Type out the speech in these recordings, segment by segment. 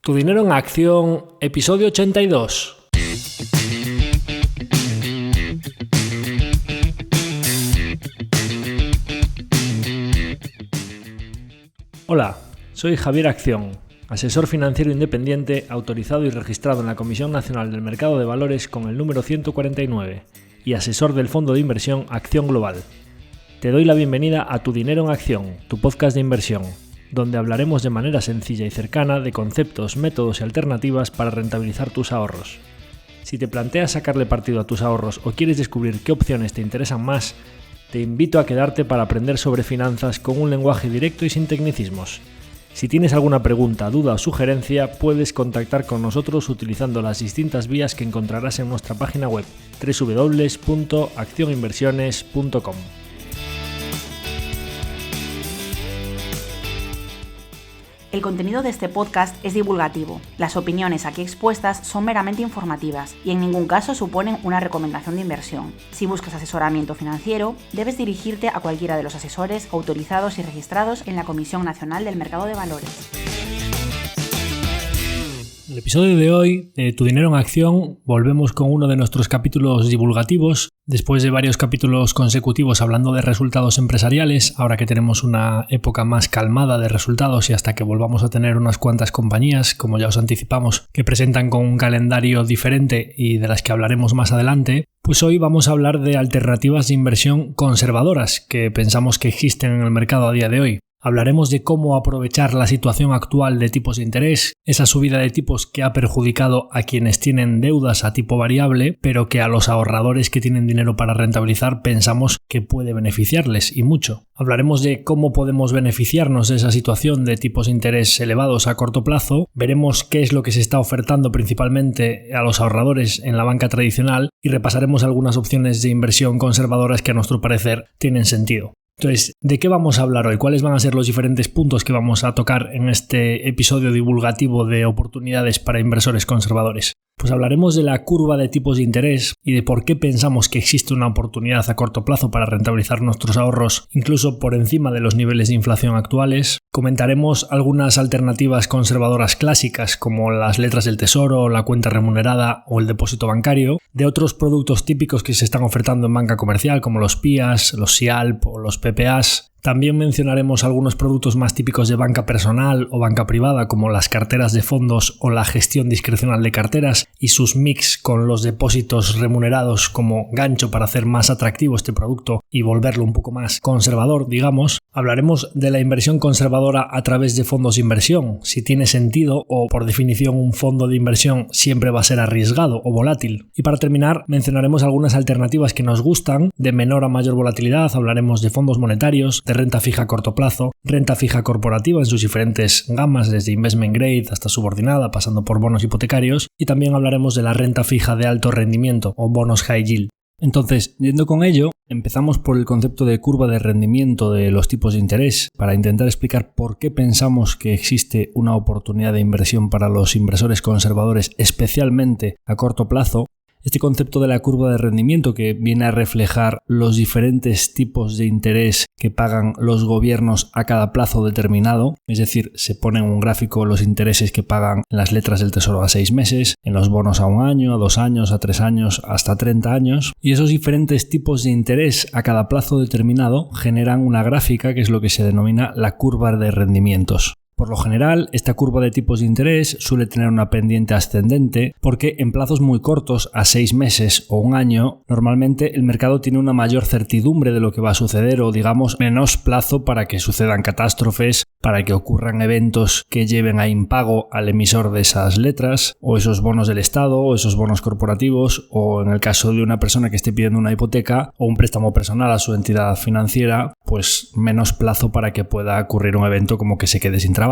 Tu dinero en acción, episodio 82. Hola, soy Javier Acción, asesor financiero independiente autorizado y registrado en la Comisión Nacional del Mercado de Valores con el número 149 y asesor del fondo de inversión Acción Global. Te doy la bienvenida a Tu dinero en acción, tu podcast de inversión, donde hablaremos de manera sencilla y cercana de conceptos, métodos y alternativas para rentabilizar tus ahorros. Si te planteas sacarle partido a tus ahorros o quieres descubrir qué opciones te interesan más, te invito a quedarte para aprender sobre finanzas con un lenguaje directo y sin tecnicismos. Si tienes alguna pregunta, duda o sugerencia, puedes contactar con nosotros utilizando las distintas vías que encontrarás en nuestra página web www.accioninversiones.com. El contenido de este podcast es divulgativo. Las opiniones aquí expuestas son meramente informativas y en ningún caso suponen una recomendación de inversión. Si buscas asesoramiento financiero, debes dirigirte a cualquiera de los asesores autorizados y registrados en la Comisión Nacional del Mercado de Valores. En el episodio de hoy, de Tu dinero en acción, volvemos con uno de nuestros capítulos divulgativos. Después de varios capítulos consecutivos hablando de resultados empresariales, ahora que tenemos una época más calmada de resultados y hasta que volvamos a tener unas cuantas compañías, como ya os anticipamos, que presentan con un calendario diferente y de las que hablaremos más adelante, pues hoy vamos a hablar de alternativas de inversión conservadoras que pensamos que existen en el mercado a día de hoy. Hablaremos de cómo aprovechar la situación actual de tipos de interés, esa subida de tipos que ha perjudicado a quienes tienen deudas a tipo variable, pero que a los ahorradores que tienen dinero para rentabilizar pensamos que puede beneficiarles y mucho. Hablaremos de cómo podemos beneficiarnos de esa situación de tipos de interés elevados a corto plazo, veremos qué es lo que se está ofertando principalmente a los ahorradores en la banca tradicional y repasaremos algunas opciones de inversión conservadoras que a nuestro parecer tienen sentido. Entonces, ¿de qué vamos a hablar hoy? ¿Cuáles van a ser los diferentes puntos que vamos a tocar en este episodio divulgativo de oportunidades para inversores conservadores? Pues hablaremos de la curva de tipos de interés y de por qué pensamos que existe una oportunidad a corto plazo para rentabilizar nuestros ahorros incluso por encima de los niveles de inflación actuales. Comentaremos algunas alternativas conservadoras clásicas como las letras del tesoro, la cuenta remunerada o el depósito bancario, de otros productos típicos que se están ofertando en banca comercial como los PIAs, los SIALP o los PPAs. También mencionaremos algunos productos más típicos de banca personal o banca privada como las carteras de fondos o la gestión discrecional de carteras y sus mix con los depósitos remunerados como gancho para hacer más atractivo este producto y volverlo un poco más conservador, digamos. Hablaremos de la inversión conservadora a través de fondos de inversión, si tiene sentido o por definición un fondo de inversión siempre va a ser arriesgado o volátil. Y para terminar mencionaremos algunas alternativas que nos gustan de menor a mayor volatilidad. Hablaremos de fondos monetarios, de renta fija a corto plazo, renta fija corporativa en sus diferentes gamas desde investment grade hasta subordinada pasando por bonos hipotecarios y también hablaremos de la renta fija de alto rendimiento o bonos high yield. Entonces, yendo con ello, empezamos por el concepto de curva de rendimiento de los tipos de interés para intentar explicar por qué pensamos que existe una oportunidad de inversión para los inversores conservadores, especialmente a corto plazo. Este concepto de la curva de rendimiento que viene a reflejar los diferentes tipos de interés que pagan los gobiernos a cada plazo determinado, es decir, se pone en un gráfico los intereses que pagan en las letras del tesoro a 6 meses, en los bonos a 1 año, a 2 años, a 3 años, hasta 30 años, y esos diferentes tipos de interés a cada plazo determinado generan una gráfica que es lo que se denomina la curva de rendimientos. Por lo general, esta curva de tipos de interés suele tener una pendiente ascendente porque en plazos muy cortos, a 6 meses o 1 año, normalmente el mercado tiene una mayor certidumbre de lo que va a suceder o digamos menos plazo para que sucedan catástrofes, para que ocurran eventos que lleven a impago al emisor de esas letras o esos bonos del Estado o esos bonos corporativos o en el caso de una persona que esté pidiendo una hipoteca o un préstamo personal a su entidad financiera, pues menos plazo para que pueda ocurrir un evento como que se quede sin trabajo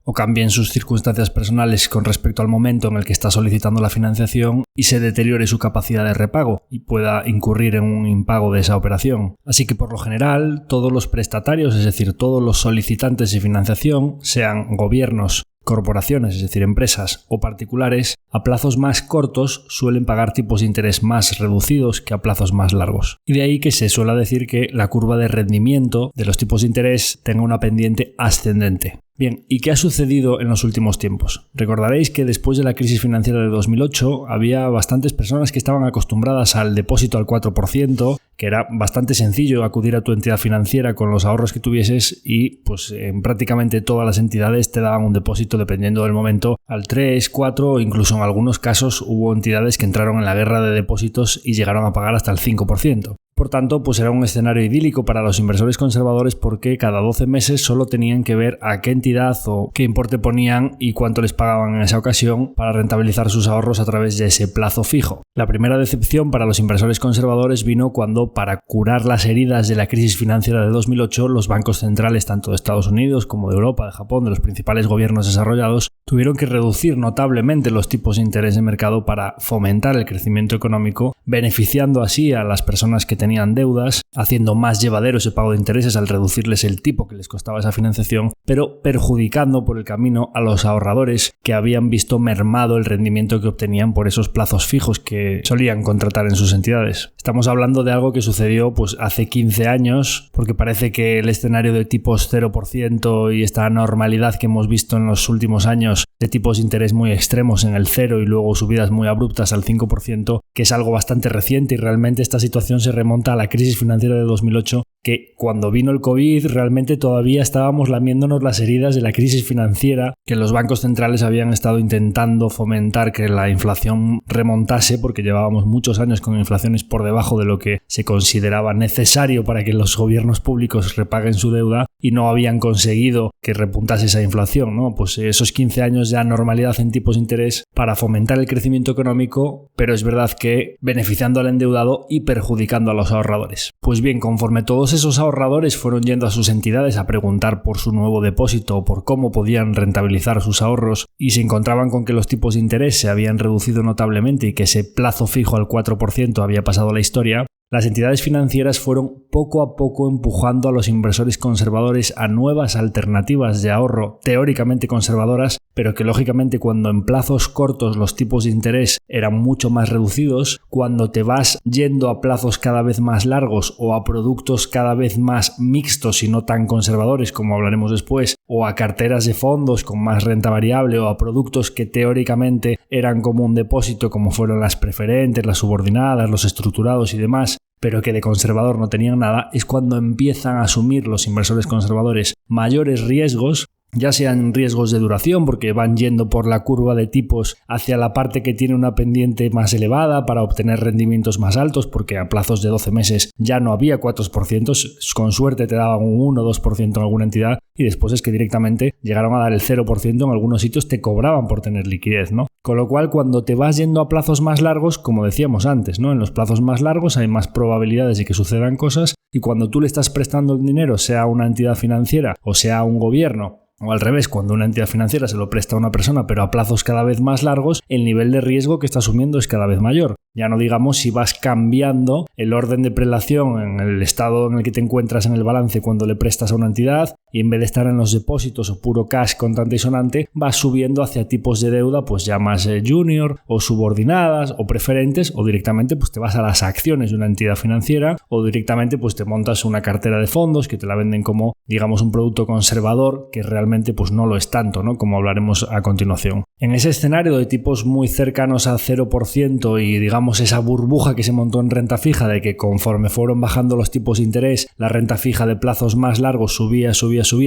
o cambien sus circunstancias personales con respecto al momento en el que está solicitando la financiación y se deteriore su capacidad de repago y pueda incurrir en un impago de esa operación. Así que por lo general todos los prestatarios, es decir, todos los solicitantes de financiación, sean gobiernos, corporaciones, es decir, empresas o particulares, a plazos más cortos suelen pagar tipos de interés más reducidos que a plazos más largos. Y de ahí que se suele decir que la curva de rendimiento de los tipos de interés tenga una pendiente ascendente. Bien, ¿y qué ha sucedido en los últimos tiempos? Recordaréis que después de la crisis financiera de 2008 había bastantes personas que estaban acostumbradas al depósito al 4%, que era bastante sencillo acudir a tu entidad financiera con los ahorros que tuvieses y pues en prácticamente todas las entidades te daban un depósito dependiendo del momento al 3, 4 o incluso en algunos casos hubo entidades que entraron en la guerra de depósitos y llegaron a pagar hasta el 5%. Por tanto, pues era un escenario idílico para los inversores conservadores porque cada 12 meses solo tenían que ver a qué entidad o qué importe ponían y cuánto les pagaban en esa ocasión para rentabilizar sus ahorros a través de ese plazo fijo. La primera decepción para los inversores conservadores vino cuando, para curar las heridas de la crisis financiera de 2008, los bancos centrales tanto de Estados Unidos como de Europa, de Japón, de los principales gobiernos desarrollados, tuvieron que reducir notablemente los tipos de interés de mercado para fomentar el crecimiento económico, beneficiando así a las personas que tenían deudas, haciendo más llevadero ese pago de intereses al reducirles el tipo que les costaba esa financiación, pero perjudicando por el camino a los ahorradores que habían visto mermado el rendimiento que obtenían por esos plazos fijos que solían contratar en sus entidades. Estamos hablando de algo que sucedió pues hace 15 años, porque parece que el escenario de tipos 0% y esta normalidad que hemos visto en los últimos años de tipos de interés muy extremos en el 0 y luego subidas muy abruptas al 5%, que es algo bastante reciente y realmente esta situación se remonta a la crisis financiera de 2008, que cuando vino el COVID realmente todavía estábamos lamiéndonos las heridas de la crisis financiera, que los bancos centrales habían estado intentando fomentar que la inflación remontase porque llevábamos muchos años con inflaciones por debajo de lo que se consideraba necesario para que los gobiernos públicos repaguen su deuda y no habían conseguido que repuntase esa inflación, ¿no? Pues esos 15 años de anormalidad en tipos de interés para fomentar el crecimiento económico, pero es verdad que beneficiando al endeudado y perjudicando a los ahorradores. Pues bien, conforme todos esos ahorradores fueron yendo a sus entidades a preguntar por su nuevo depósito o por cómo podían rentabilizar sus ahorros y se encontraban con que los tipos de interés se habían reducido notablemente y que ese plazo fijo al 4% había pasado a la historia, las entidades financieras fueron poco a poco empujando a los inversores conservadores a nuevas alternativas de ahorro teóricamente conservadoras, pero que lógicamente cuando en plazos cortos los tipos de interés eran mucho más reducidos, cuando te vas yendo a plazos cada vez más largos o a productos cada vez más mixtos y no tan conservadores como hablaremos después, o a carteras de fondos con más renta variable o a productos que teóricamente eran como un depósito como fueron las preferentes, las subordinadas, los estructurados y demás, pero que de conservador no tenían nada, es cuando empiezan a asumir los inversores conservadores mayores riesgos, ya sean riesgos de duración porque van yendo por la curva de tipos hacia la parte que tiene una pendiente más elevada para obtener rendimientos más altos, porque a plazos de 12 meses ya no había 4%, con suerte te daban un 1 o 2% en alguna entidad y después es que directamente llegaron a dar el 0%, en algunos sitios te cobraban por tener liquidez, ¿no? Con lo cual cuando te vas yendo a plazos más largos, como decíamos antes, ¿no? En los plazos más largos hay más probabilidades de que sucedan cosas y cuando tú le estás prestando el dinero, sea a una entidad financiera o sea a un gobierno, o al revés, cuando una entidad financiera se lo presta a una persona pero a plazos cada vez más largos, el nivel de riesgo que está asumiendo es cada vez mayor. Ya no digamos si vas cambiando el orden de prelación en el estado en el que te encuentras en el balance cuando le prestas a una entidad y en vez de estar en los depósitos o puro cash contante y sonante, vas subiendo hacia tipos de deuda pues ya más junior o subordinadas o preferentes, o directamente pues te vas a las acciones de una entidad financiera o directamente pues te montas una cartera de fondos que te la venden como digamos un producto conservador que realmente pues no lo es tanto, ¿no? Como hablaremos a continuación. En ese escenario de tipos muy cercanos al 0% y digamos esa burbuja que se montó en renta fija de que conforme fueron bajando los tipos de interés, la renta fija de plazos más largos subía,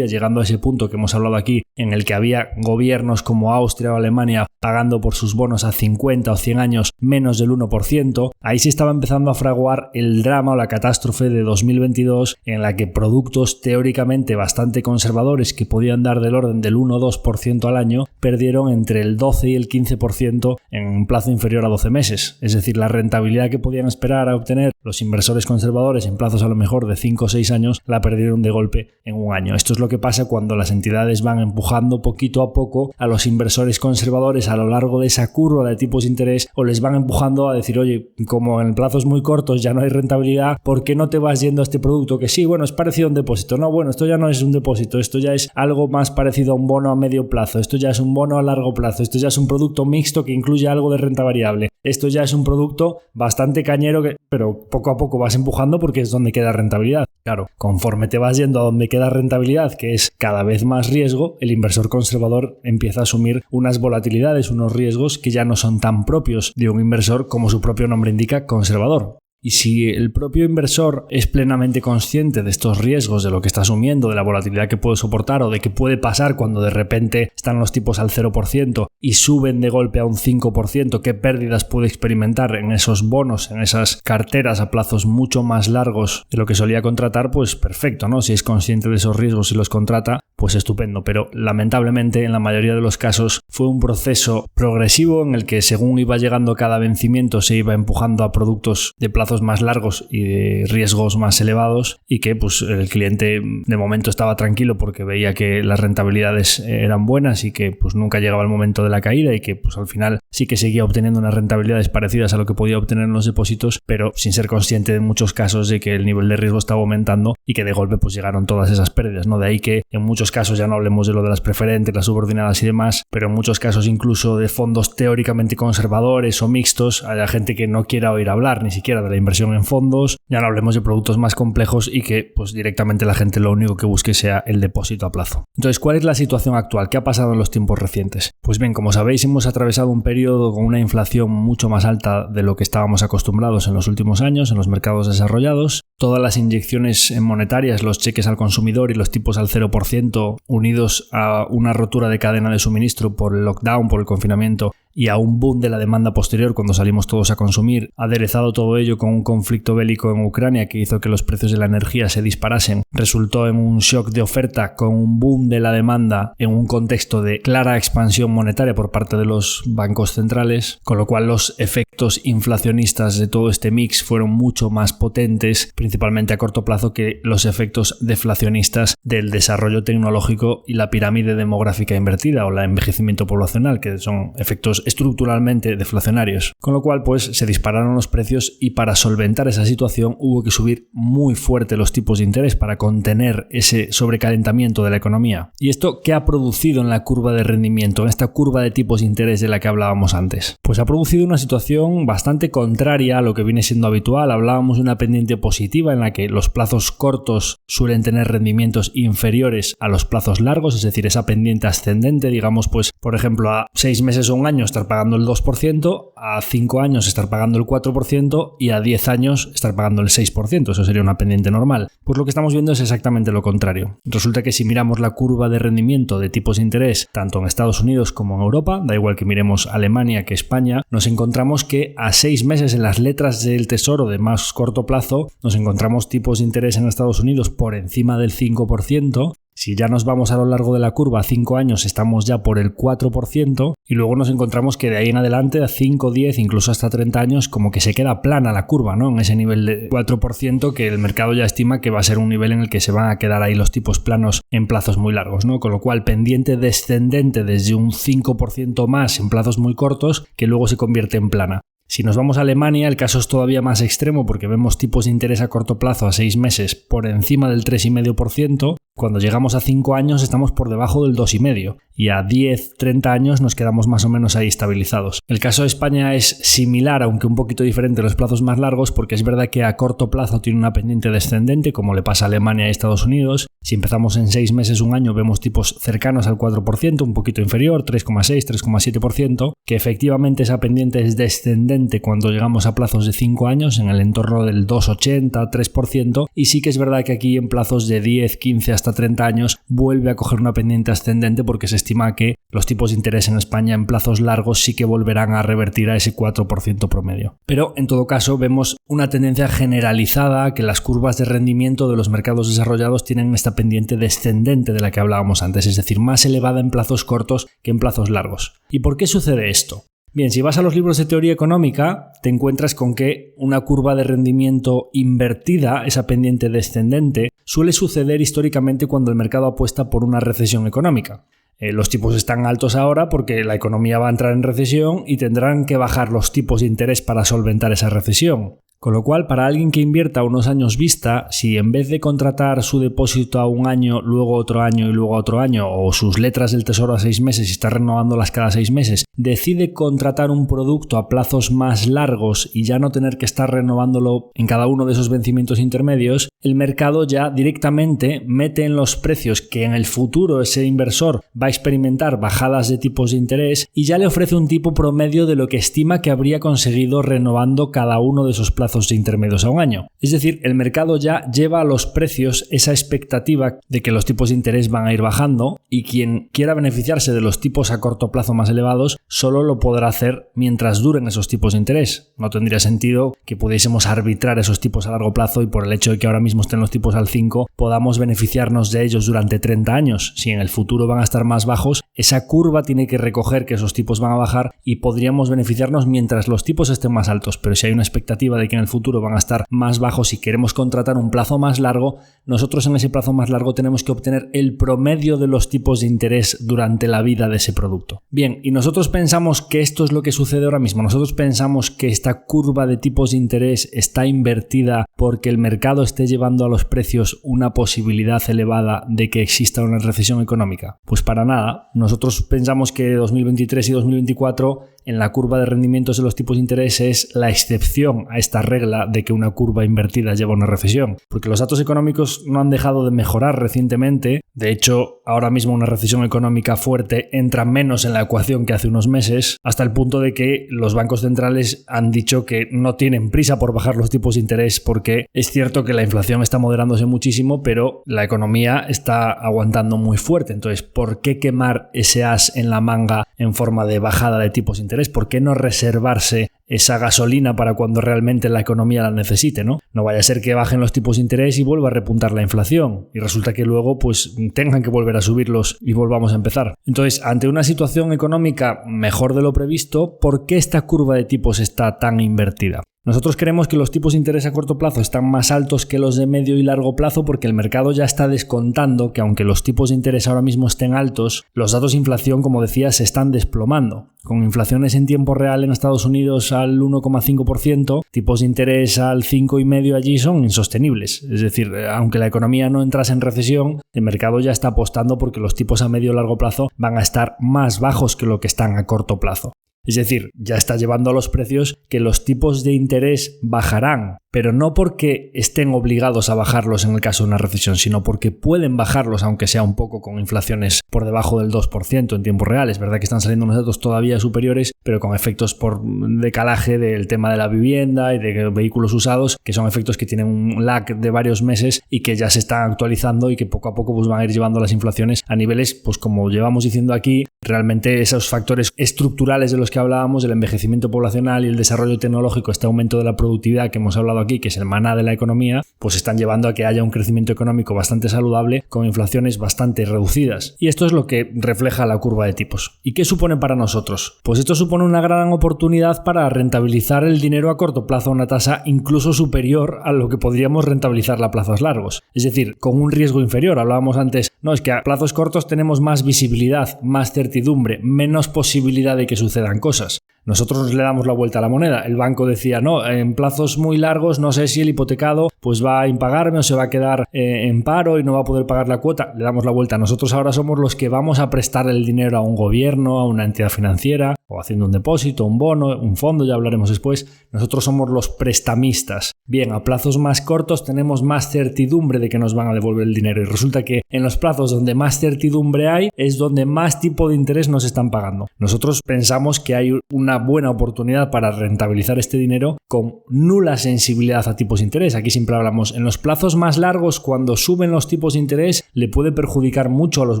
llegando a ese punto que hemos hablado aquí, en el que había gobiernos como Austria o Alemania pagando por sus bonos a 50 o 100 años menos del 1%, ahí se estaba empezando a fraguar el drama o la catástrofe de 2022 en la que productos teóricamente bastante conservadores que podían dar del orden del 1 o 2% al año perdieron entre el 12 y el 15% en un plazo inferior a 12 meses. Es decir, la rentabilidad que podían esperar a obtener los inversores conservadores en plazos a lo mejor de 5 o 6 años la perdieron de golpe en un año. Esto es lo que pasa cuando las entidades van empujando poquito a poco a los inversores conservadores a lo largo de esa curva de tipos de interés, o les van empujando a decir, oye, como en plazos muy cortos ya no hay rentabilidad, ¿por qué no te vas yendo a este producto que sí, bueno, es parecido a un depósito? No, bueno, esto ya no es un depósito, esto ya es algo más parecido a un bono a medio plazo, esto ya es un bono a largo plazo, esto ya es un producto mixto que incluye algo de renta variable. esto ya es un producto bastante cañero, pero poco a poco vas empujando porque es donde queda rentabilidad. Claro, conforme te vas yendo a donde queda rentabilidad, que es cada vez más riesgo, el inversor conservador empieza a asumir unas volatilidades, unos riesgos que ya no son tan propios de un inversor como su propio nombre indica, conservador. Y si el propio inversor es plenamente consciente de estos riesgos, de lo que está asumiendo, de la volatilidad que puede soportar o de qué puede pasar cuando de repente están los tipos al 0% y suben de golpe a un 5%, qué pérdidas puede experimentar en esos bonos, en esas carteras a plazos mucho más largos de lo que solía contratar, pues perfecto, ¿no? Si es consciente de esos riesgos y los contrata, pues estupendo. Pero lamentablemente en la mayoría de los casos fue un proceso progresivo en el que según iba llegando cada vencimiento se iba empujando a productos de plazos más largos y de riesgos más elevados, y que pues el cliente de momento estaba tranquilo porque veía que las rentabilidades eran buenas y que pues nunca llegaba el momento de la caída, y que pues al final sí que seguía obteniendo unas rentabilidades parecidas a lo que podía obtener en los depósitos, pero sin ser consciente en muchos casos de que el nivel de riesgo estaba aumentando y que de golpe pues llegaron todas esas pérdidas, ¿no? De ahí que en muchos casos, ya no hablemos de lo de las preferentes, las subordinadas y demás, pero en muchos casos incluso de fondos teóricamente conservadores o mixtos, haya gente que no quiera oír hablar ni siquiera de la inversión en fondos, ya no hablemos de productos más complejos y que pues directamente la gente lo único que busque sea el depósito a plazo. Entonces, ¿cuál es la situación actual? ¿Qué ha pasado en los tiempos recientes? Pues bien, como sabéis, hemos atravesado un periodo con una inflación mucho más alta de lo que estábamos acostumbrados en los últimos años en los mercados desarrollados. Todas las inyecciones monetarias, los cheques al consumidor y los tipos al 0%, unidos a una rotura de cadena de suministro por el lockdown, por el confinamiento, y a un boom de la demanda posterior cuando salimos todos a consumir, aderezado todo ello con un conflicto bélico en Ucrania que hizo que los precios de la energía se disparasen, resultó en un shock de oferta con un boom de la demanda en un contexto de clara expansión monetaria por parte de los bancos centrales, con lo cual los efectos inflacionistas de todo este mix fueron mucho más potentes, principalmente a corto plazo, que los efectos deflacionistas del desarrollo tecnológico y la pirámide demográfica invertida o el envejecimiento poblacional, que son efectos estructuralmente deflacionarios. Con lo cual, pues se dispararon los precios, y para solventar esa situación hubo que subir muy fuerte los tipos de interés para contener ese sobrecalentamiento de la economía. ¿Y esto qué ha producido en la curva de rendimiento, en esta curva de tipos de interés de la que hablábamos antes? Pues ha producido una situación bastante contraria a lo que viene siendo habitual. Hablábamos de una pendiente positiva en la que los plazos cortos suelen tener rendimientos inferiores a los plazos largos, es decir, esa pendiente ascendente, digamos, pues por ejemplo a 6 meses o un año estar pagando el 2%, a 5 años estar pagando el 4% y a 10 años estar pagando el 6%. Eso sería una pendiente normal. Pues lo que estamos viendo es exactamente lo contrario. Resulta que si miramos la curva de rendimiento de tipos de interés tanto en Estados Unidos como en Europa, da igual que miremos Alemania que España, nos encontramos que a 6 meses en las letras del Tesoro de más corto plazo nos encontramos tipos de interés en Estados Unidos por encima del 5%. Si ya nos vamos a lo largo de la curva, a 5 años estamos ya por el 4%, y luego nos encontramos que de ahí en adelante a 5, 10, incluso hasta 30 años como que se queda plana la curva, ¿no? En ese nivel de 4% que el mercado ya estima que va a ser un nivel en el que se van a quedar ahí los tipos planos en plazos muy largos, ¿no? Con lo cual pendiente descendente desde un 5% más en plazos muy cortos que luego se convierte en plana. Si nos vamos a Alemania, el caso es todavía más extremo porque vemos tipos de interés a corto plazo a 6 meses por encima del 3,5%. Cuando llegamos a 5 años estamos por debajo del 2,5%, y a 10, 30 años nos quedamos más o menos ahí estabilizados. El caso de España es similar, aunque un poquito diferente en los plazos más largos, porque es verdad que a corto plazo tiene una pendiente descendente, como le pasa a Alemania y Estados Unidos. Si empezamos en 6 meses, un año, vemos tipos cercanos al 4%, un poquito inferior, 3,6, 3,7%, que efectivamente esa pendiente es descendente cuando llegamos a plazos de 5 años, en el entorno del 2,80, 3%, y sí que es verdad que aquí en plazos de 10, 15 hasta 30 años vuelve a coger una pendiente ascendente porque se estima que los tipos de interés en España en plazos largos sí que volverán a revertir a ese 4% promedio. Pero en todo caso vemos una tendencia generalizada que las curvas de rendimiento de los mercados desarrollados tienen esta pendiente descendente de la que hablábamos antes, es decir, más elevada en plazos cortos que en plazos largos. ¿Y por qué sucede esto? Bien, si vas a los libros de teoría económica, te encuentras con que una curva de rendimiento invertida, esa pendiente descendente, suele suceder históricamente cuando el mercado apuesta por una recesión económica. Los tipos están altos ahora porque la economía va a entrar en recesión y tendrán que bajar los tipos de interés para solventar esa recesión. Con lo cual, para alguien que invierta a unos años vista, si en vez de contratar su depósito a un año, luego otro año y luego otro año, o sus letras del tesoro a 6 meses y está renovándolas cada 6 meses, decide contratar un producto a plazos más largos y ya no tener que estar renovándolo en cada uno de esos vencimientos intermedios, el mercado ya directamente mete en los precios que en el futuro ese inversor va a experimentar bajadas de tipos de interés y ya le ofrece un tipo promedio de lo que estima que habría conseguido renovando cada uno de esos plazos intermedios a un año. Es decir, el mercado ya lleva a los precios esa expectativa de que los tipos de interés van a ir bajando y quien quiera beneficiarse de los tipos a corto plazo más elevados solo lo podrá hacer mientras duren esos tipos de interés. No tendría sentido que pudiésemos arbitrar esos tipos a largo plazo y por el hecho de que ahora mismo estén los tipos al 5 podamos beneficiarnos de ellos durante 30 años. Si en el futuro van a estar más bajos, esa curva tiene que recoger que esos tipos van a bajar y podríamos beneficiarnos mientras los tipos estén más altos. Pero si hay una expectativa de que en el futuro van a estar más bajos y queremos contratar un plazo más largo, nosotros en ese plazo más largo tenemos que obtener el promedio de los tipos de interés durante la vida de ese producto. Bien, y nosotros pensamos que esto es lo que sucede ahora mismo. Nosotros pensamos que esta curva de tipos de interés está invertida porque el mercado esté llevando a los precios una posibilidad elevada de que exista una recesión económica. Pues para nada. Nosotros pensamos que 2023 y 2024 en la curva de rendimientos de los tipos de interés es la excepción a esta regla de que una curva invertida lleva a una recesión, porque los datos económicos no han dejado de mejorar recientemente. De hecho, ahora mismo una recesión económica fuerte entra menos en la ecuación que hace unos meses, hasta el punto de que los bancos centrales han dicho que no tienen prisa por bajar los tipos de interés porque es cierto que la inflación está moderándose muchísimo, pero la economía está aguantando muy fuerte. Entonces, ¿por qué quemar ese as en la manga en forma de bajada de tipos de interés? ¿Por qué no reservarse esa gasolina para cuando realmente la economía la necesite, ¿no? No vaya a ser que bajen los tipos de interés y vuelva a repuntar la inflación y resulta que luego pues tengan que volver a subirlos y volvamos a empezar. Entonces, ante una situación económica mejor de lo previsto, ¿por qué esta curva de tipos está tan invertida? Nosotros creemos que los tipos de interés a corto plazo están más altos que los de medio y largo plazo porque el mercado ya está descontando que aunque los tipos de interés ahora mismo estén altos, los datos de inflación, como decía, se están desplomando. Con inflaciones en tiempo real en Estados Unidos al 1,5%, tipos de interés al 5,5% allí son insostenibles. Es decir, aunque la economía no entrase en recesión, el mercado ya está apostando porque los tipos a medio y largo plazo van a estar más bajos que lo que están a corto plazo. Es decir, ya está llevando a los precios que los tipos de interés bajarán, pero no porque estén obligados a bajarlos en el caso de una recesión, sino porque pueden bajarlos, aunque sea un poco con inflaciones por debajo del 2% en tiempo real. Es verdad que están saliendo unos datos todavía superiores, pero con efectos por decalaje del tema de la vivienda y de vehículos usados, que son efectos que tienen un lag de varios meses y que ya se están actualizando y que poco a poco pues, van a ir llevando las inflaciones a niveles, pues como llevamos diciendo aquí, realmente esos factores estructurales de los que hablábamos, el envejecimiento poblacional y el desarrollo tecnológico, este aumento de la productividad que hemos hablado aquí, que es el maná de la economía, pues están llevando a que haya un crecimiento económico bastante saludable con inflaciones bastante reducidas. Y esto es lo que refleja la curva de tipos. ¿Y qué supone para nosotros? Pues esto supone una gran oportunidad para rentabilizar el dinero a corto plazo a una tasa incluso superior a lo que podríamos rentabilizarla a plazos largos. Es decir, con un riesgo inferior. Hablábamos antes, no, es que a plazos cortos tenemos más visibilidad, más certidumbre, menos posibilidad de que sucedan cosas. Nosotros le damos la vuelta a la moneda. El banco decía, no, en plazos muy largos no sé si el hipotecado pues va a impagarme o se va a quedar en paro y no va a poder pagar la cuota. Le damos la vuelta. Nosotros ahora somos los que vamos a prestar el dinero a un gobierno, a una entidad financiera, o haciendo un depósito, un bono, un fondo, ya hablaremos después. Nosotros somos los prestamistas. Bien, a plazos más cortos tenemos más certidumbre de que nos van a devolver el dinero y resulta que en los plazos donde más certidumbre hay es donde más tipo de interés nos están pagando. Nosotros pensamos que hay una buena oportunidad para rentabilizar este dinero con nula sensibilidad a tipos de interés. Aquí siempre hablamos en los plazos más largos, cuando suben los tipos de interés le puede perjudicar mucho a los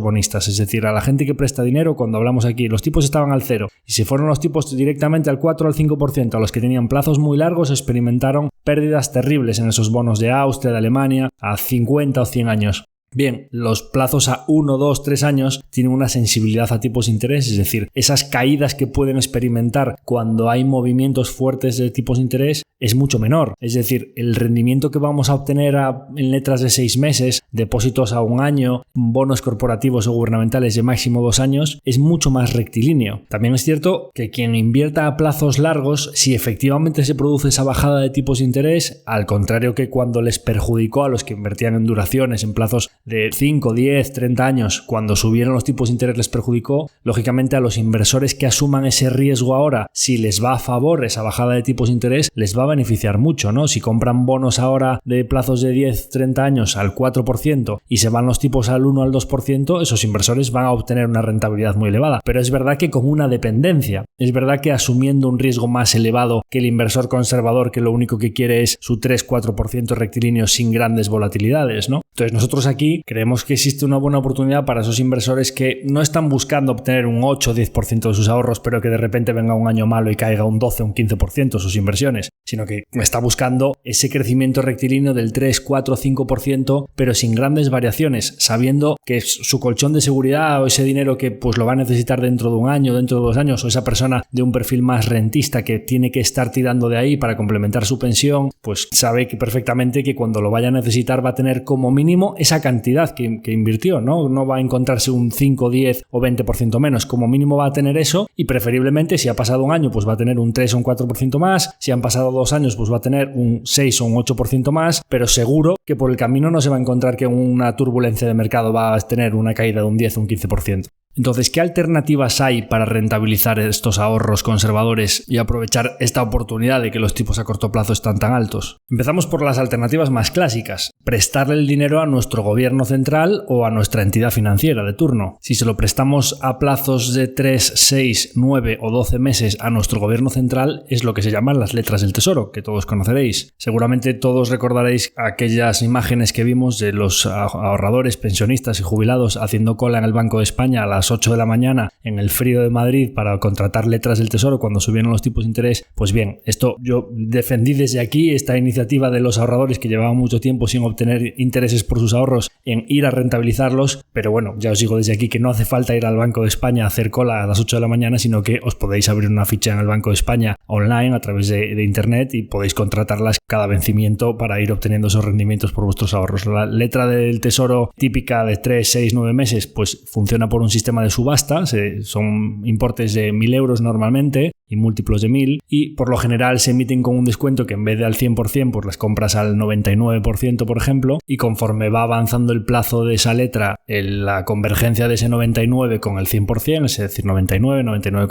bonistas, es decir, a la gente que presta dinero. Cuando hablamos aquí, los tipos estaban al 0 y se fueron los tipos directamente al 4 o al 5%, a los que tenían plazos muy largos experimentaron pérdidas terribles en esos bonos de Austria, de Alemania, a 50 o 100 años. Bien, los plazos a 1, 2, 3 años tienen una sensibilidad a tipos de interés, es decir, esas caídas que pueden experimentar cuando hay movimientos fuertes de tipos de interés es mucho menor. Es decir, el rendimiento que vamos a obtener en letras de 6 meses, depósitos a 1 año, bonos corporativos o gubernamentales de máximo 2 años, es mucho más rectilíneo. También es cierto que quien invierta a plazos largos, si efectivamente se produce esa bajada de tipos de interés, al contrario que cuando les perjudicó a los que invertían en duraciones, en plazos de 5, 10, 30 años, cuando subieron los tipos de interés les perjudicó, lógicamente a los inversores que asuman ese riesgo ahora, si les va a favor esa bajada de tipos de interés, les va a beneficiar mucho, ¿no? Si compran bonos ahora de plazos de 10, 30 años al 4% y se van los tipos al 1 al 2%, esos inversores van a obtener una rentabilidad muy elevada. Pero es verdad que con una dependencia. Es verdad que asumiendo un riesgo más elevado que el inversor conservador, que lo único que quiere es su 3-4% rectilíneo sin grandes volatilidades, ¿no? Entonces nosotros aquí creemos que existe una buena oportunidad para esos inversores que no están buscando obtener un 8 o 10% de sus ahorros, pero que de repente venga un año malo y caiga un 12 o un 15% sus inversiones, sino que está buscando ese crecimiento rectilíneo del 3, 4, 5%, pero sin grandes variaciones, sabiendo que su colchón de seguridad o ese dinero que pues lo va a necesitar dentro de un año, dentro de 2 años, o esa persona de un perfil más rentista que tiene que estar tirando de ahí para complementar su pensión, pues sabe que perfectamente que cuando lo vaya a necesitar va a tener como mínimo esa cantidad que invirtió, ¿no? No va a encontrarse un 5, 10 o 20% menos, como mínimo va a tener eso, y preferiblemente si ha pasado un año pues va a tener un 3 o un 4% más, si han pasado 2 años pues va a tener un 6 o un 8% más, pero seguro que por el camino no se va a encontrar que una turbulencia de mercado va a tener una caída de un 10 o un 15%. Entonces, ¿qué alternativas hay para rentabilizar estos ahorros conservadores y aprovechar esta oportunidad de que los tipos a corto plazo están tan altos? Empezamos por las alternativas más clásicas. Prestarle el dinero a nuestro gobierno central o a nuestra entidad financiera de turno. Si se lo prestamos a plazos de 3, 6, 9 o 12 meses a nuestro gobierno central, es lo que se llaman las letras del tesoro, que todos conoceréis. Seguramente todos recordaréis aquellas imágenes que vimos de los ahorradores, pensionistas y jubilados haciendo cola en el Banco de España a las 8 de la mañana en el frío de Madrid para contratar letras del tesoro cuando subieron los tipos de interés. Pues bien, esto yo defendí desde aquí esta iniciativa de los ahorradores que llevaban mucho tiempo sin obtener intereses por sus ahorros en ir a rentabilizarlos, pero bueno, ya os digo desde aquí que no hace falta ir al Banco de España a hacer cola a las 8 de la mañana, sino que os podéis abrir una ficha en el Banco de España online a través de internet y podéis contratarlas cada vencimiento para ir obteniendo esos rendimientos por vuestros ahorros. La letra del tesoro típica de 3, 6, 9 meses pues funciona por un sistema de subasta, son importes de 1.000 euros normalmente y múltiplos de 1.000, y por lo general se emiten con un descuento que en vez de al 100% pues las compras al 99% por ejemplo, y conforme va avanzando el plazo de esa letra, la convergencia de ese 99 con el 100%, es decir 99, 99,1,